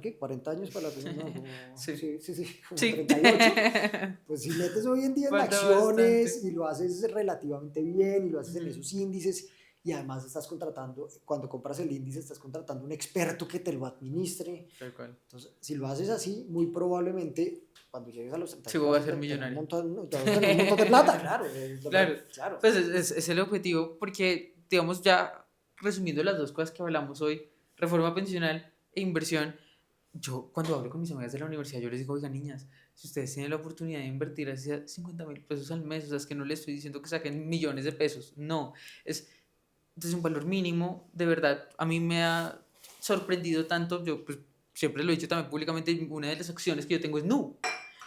¿qué? 40 años para la pensión, ¿no? Como 38. Pues si metes hoy en día en acciones bastante. Y lo haces relativamente bien y lo haces en esos índices y además estás contratando, cuando compras el índice, estás contratando un experto que te lo administre. Tal cual. Entonces, si lo haces así, muy probablemente cuando llegues a los 30 sí, voy a ser millonario. Un montón de plata, claro. Claro. Pues es el objetivo porque, digamos, ya resumiendo las dos cosas que hablamos hoy, reforma pensional e inversión, yo cuando hablo con mis amigas de la universidad, yo les digo, oigan niñas, si ustedes tienen la oportunidad de invertir así 50,000 pesos al mes, o sea, es que no les estoy diciendo que saquen millones de pesos, no, es un valor mínimo, de verdad, a mí me ha sorprendido tanto, yo pues siempre lo he dicho también públicamente, una de las acciones que yo tengo es Nu,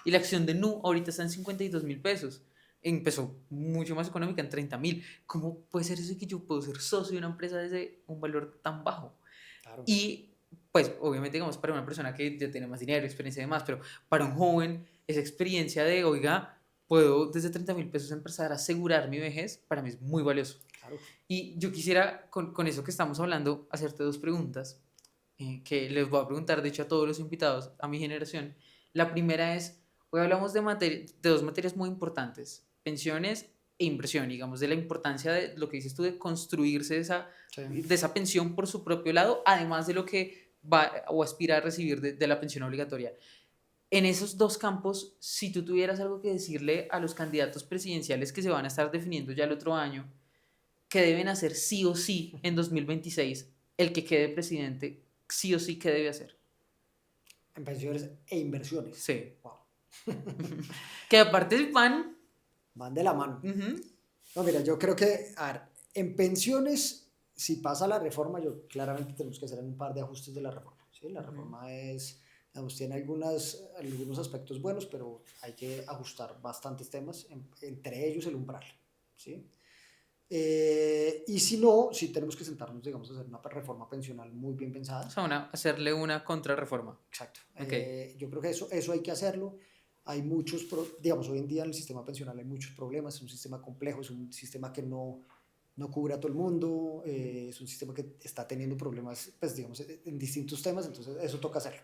y la acción de Nu ahorita está en 52,000 pesos, empezó mucho más económica en 30,000. ¿Cómo puede ser eso que yo puedo ser socio de una empresa desde un valor tan bajo? Claro. Y pues obviamente digamos para una persona que ya tiene más dinero, experiencia y demás, pero para un joven esa experiencia de, oiga, puedo desde 30,000 pesos empezar a asegurar mi vejez, para mí es muy valioso. Claro. Y yo quisiera con eso que estamos hablando hacerte dos preguntas que les voy a preguntar de hecho a todos los invitados a mi generación. La primera es, hoy hablamos de dos materias muy importantes, pensiones e inversión, digamos, de la importancia de lo que dices tú de construirse de esa pensión por su propio lado, además de lo que va o aspira a recibir de la pensión obligatoria. En esos dos campos, si tú tuvieras algo que decirle a los candidatos presidenciales que se van a estar definiendo ya el otro año, que deben hacer sí o sí en 2026, el que quede presidente, sí o sí, ¿qué debe hacer? En pensiones e inversiones. Sí. Wow. Que aparte van de la mano. No, mira, yo creo que, a ver, en pensiones, si pasa la reforma, claramente tenemos que hacer un par de ajustes de la reforma. ¿Sí? La reforma digamos, tiene algunos aspectos buenos, pero hay que ajustar bastantes temas, entre ellos el umbral. ¿Sí? Y si no, sí tenemos que sentarnos, digamos, a hacer una reforma pensional muy bien pensada. O sea, hacerle una contrarreforma. Exacto. Okay. Yo creo que eso hay que hacerlo. Hay muchos, digamos, hoy en día en el sistema pensional hay muchos problemas, es un sistema complejo, es un sistema que no cubre a todo el mundo, es un sistema que está teniendo problemas, pues, digamos, en distintos temas, entonces eso toca hacerlo.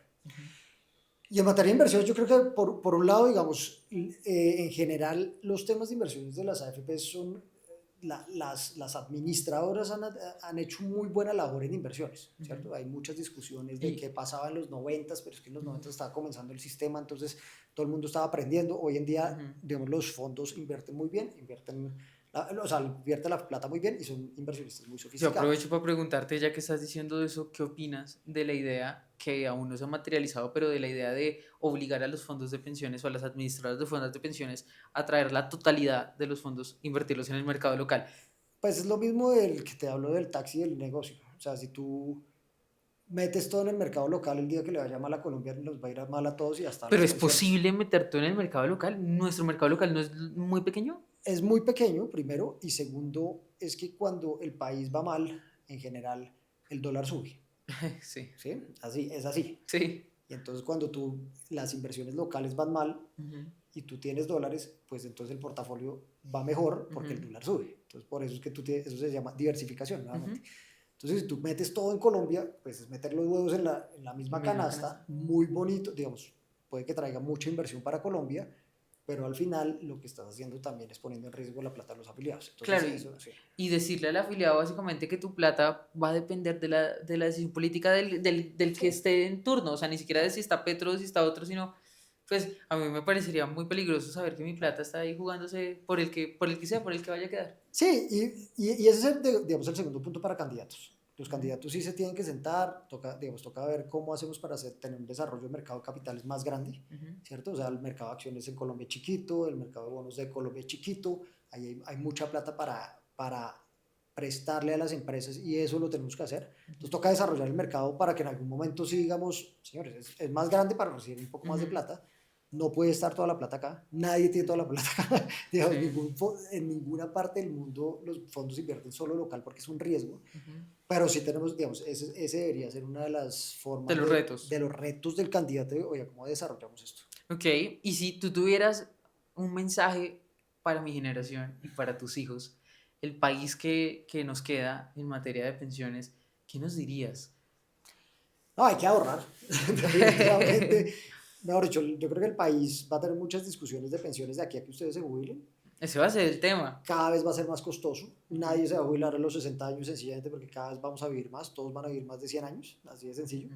Y en materia de inversiones, yo creo que por un lado, digamos, en general, los temas de inversiones de las AFP son, las administradoras han hecho muy buena labor en inversiones, ¿cierto? Hay muchas discusiones de qué pasaba en los 90s, pero es que en los 90s estaba comenzando el sistema, entonces todo el mundo estaba aprendiendo. Hoy en día, digamos, los fondos invierten muy bien, invierte la plata muy bien y son inversionistas muy sofisticados. Yo aprovecho para preguntarte, ya que estás diciendo eso, ¿qué opinas de la idea que aún no se ha materializado, pero de la idea de obligar a los fondos de pensiones o a las administradoras de fondos de pensiones a traer la totalidad de los fondos, invertirlos en el mercado local? Pues es lo mismo del que te hablo del taxi del negocio. O sea, si tú metes todo en el mercado local, el día que le vaya mal a Colombia nos va a ir mal a todos y hasta. ¿Pero es posible meter todo en el mercado local? ¿Nuestro mercado local no es muy pequeño? Es muy pequeño, primero, y segundo, es que cuando el país va mal, en general, el dólar sube. Sí. ¿Sí? Así, es así. Sí. Y entonces cuando las inversiones locales van mal y tú tienes dólares, pues entonces el portafolio va mejor porque el dólar sube. Entonces por eso es que eso se llama diversificación nuevamente. Entonces si tú metes todo en Colombia, pues es meter los huevos en la misma canasta, muy bonito, digamos, puede que traiga mucha inversión para Colombia, pero al final lo que estás haciendo también es poniendo en riesgo la plata de los afiliados. Entonces, claro, eso, sí. Y decirle al afiliado básicamente que tu plata va a depender de la decisión política del que esté en turno, o sea, ni siquiera de si está Petro o si está otro, sino, pues a mí me parecería muy peligroso saber que mi plata está ahí jugándose por el que sea, por el que vaya a quedar. Sí, y ese es digamos, el segundo punto para candidatos. Los candidatos sí se tienen que sentar, toca ver cómo hacemos para tener un desarrollo de mercado de capitales más grande, ¿cierto? O sea, el mercado de acciones en Colombia es chiquito, el mercado de bonos de Colombia es chiquito, ahí hay mucha plata para prestarle a las empresas y eso lo tenemos que hacer. Entonces toca desarrollar el mercado para que en algún momento sí digamos, señores, es más grande para recibir un poco más de plata, no puede estar toda la plata acá, nadie tiene toda la plata acá, digamos, en ninguna parte del mundo los fondos invierten solo local porque es un riesgo, pero sí tenemos, digamos, ese debería ser una de las formas de los retos del candidato, oye, ¿cómo desarrollamos esto? Ok, y si tú tuvieras un mensaje para mi generación y para tus hijos, el país que nos queda en materia de pensiones, ¿qué nos dirías? No, hay que ahorrar, definitivamente. Mejor dicho, yo creo que el país va a tener muchas discusiones de pensiones de aquí a que ustedes se jubilen. Ese va a ser el tema. Cada vez va a ser más costoso. Nadie se va a jubilar a los 60 años sencillamente porque cada vez vamos a vivir más. Todos van a vivir más de 100 años, así de sencillo.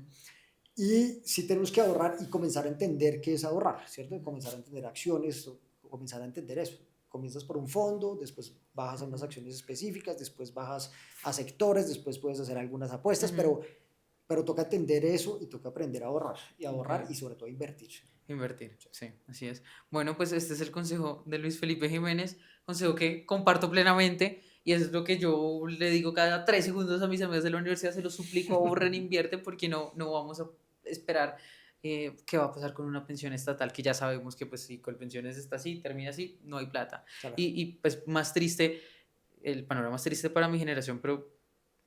Y sí tenemos que ahorrar y comenzar a entender qué es ahorrar, ¿cierto? Comenzar a entender acciones, comenzar a entender eso. Comienzas por un fondo, después bajas a unas acciones específicas, después bajas a sectores, después puedes hacer algunas apuestas, pero toca entender eso y toca aprender a ahorrar y sobre todo a invertir. Invertir, sí, así es. Bueno, pues este es el consejo de Luis Felipe Jiménez, consejo que comparto plenamente y es lo que yo le digo cada 3 segundos a mis amigos de la universidad, se los suplico, ahorren, invierten porque no vamos a esperar qué va a pasar con una pensión estatal que ya sabemos que pues si con pensiones está así, termina así, no hay plata. Claro. Y pues más triste, el panorama es triste para mi generación, pero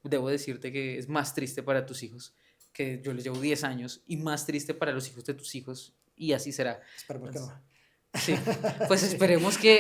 debo decirte que es más triste para tus hijos, que yo les llevo 10 años, y más triste para los hijos de tus hijos, y así será. Esperemos que no. Sí, pues esperemos que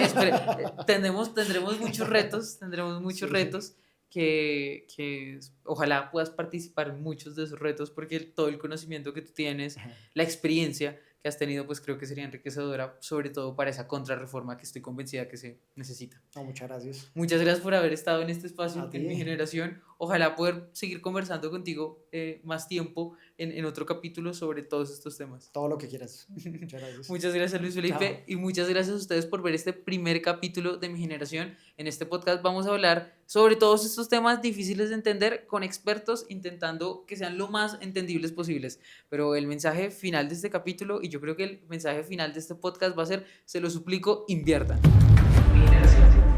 tendremos muchos retos, que ojalá puedas participar en muchos de esos retos porque todo el conocimiento que tú tienes, la experiencia que has tenido, pues creo que sería enriquecedora, sobre todo para esa contrarreforma que estoy convencida que se necesita. No, muchas gracias. Muchas gracias por haber estado en este espacio en mi generación. Ojalá poder seguir conversando contigo más tiempo en otro capítulo sobre todos estos temas. Todo lo que quieras. Muchas gracias. Muchas gracias, Luis Felipe. Chao. Y muchas gracias a ustedes por ver este primer capítulo de mi generación. En este podcast vamos a hablar sobre todos estos temas difíciles de entender con expertos, intentando que sean lo más entendibles posibles. Pero el mensaje final de este capítulo, y yo creo que el mensaje final de este podcast va a ser, se lo suplico, inviertan. Mi generación.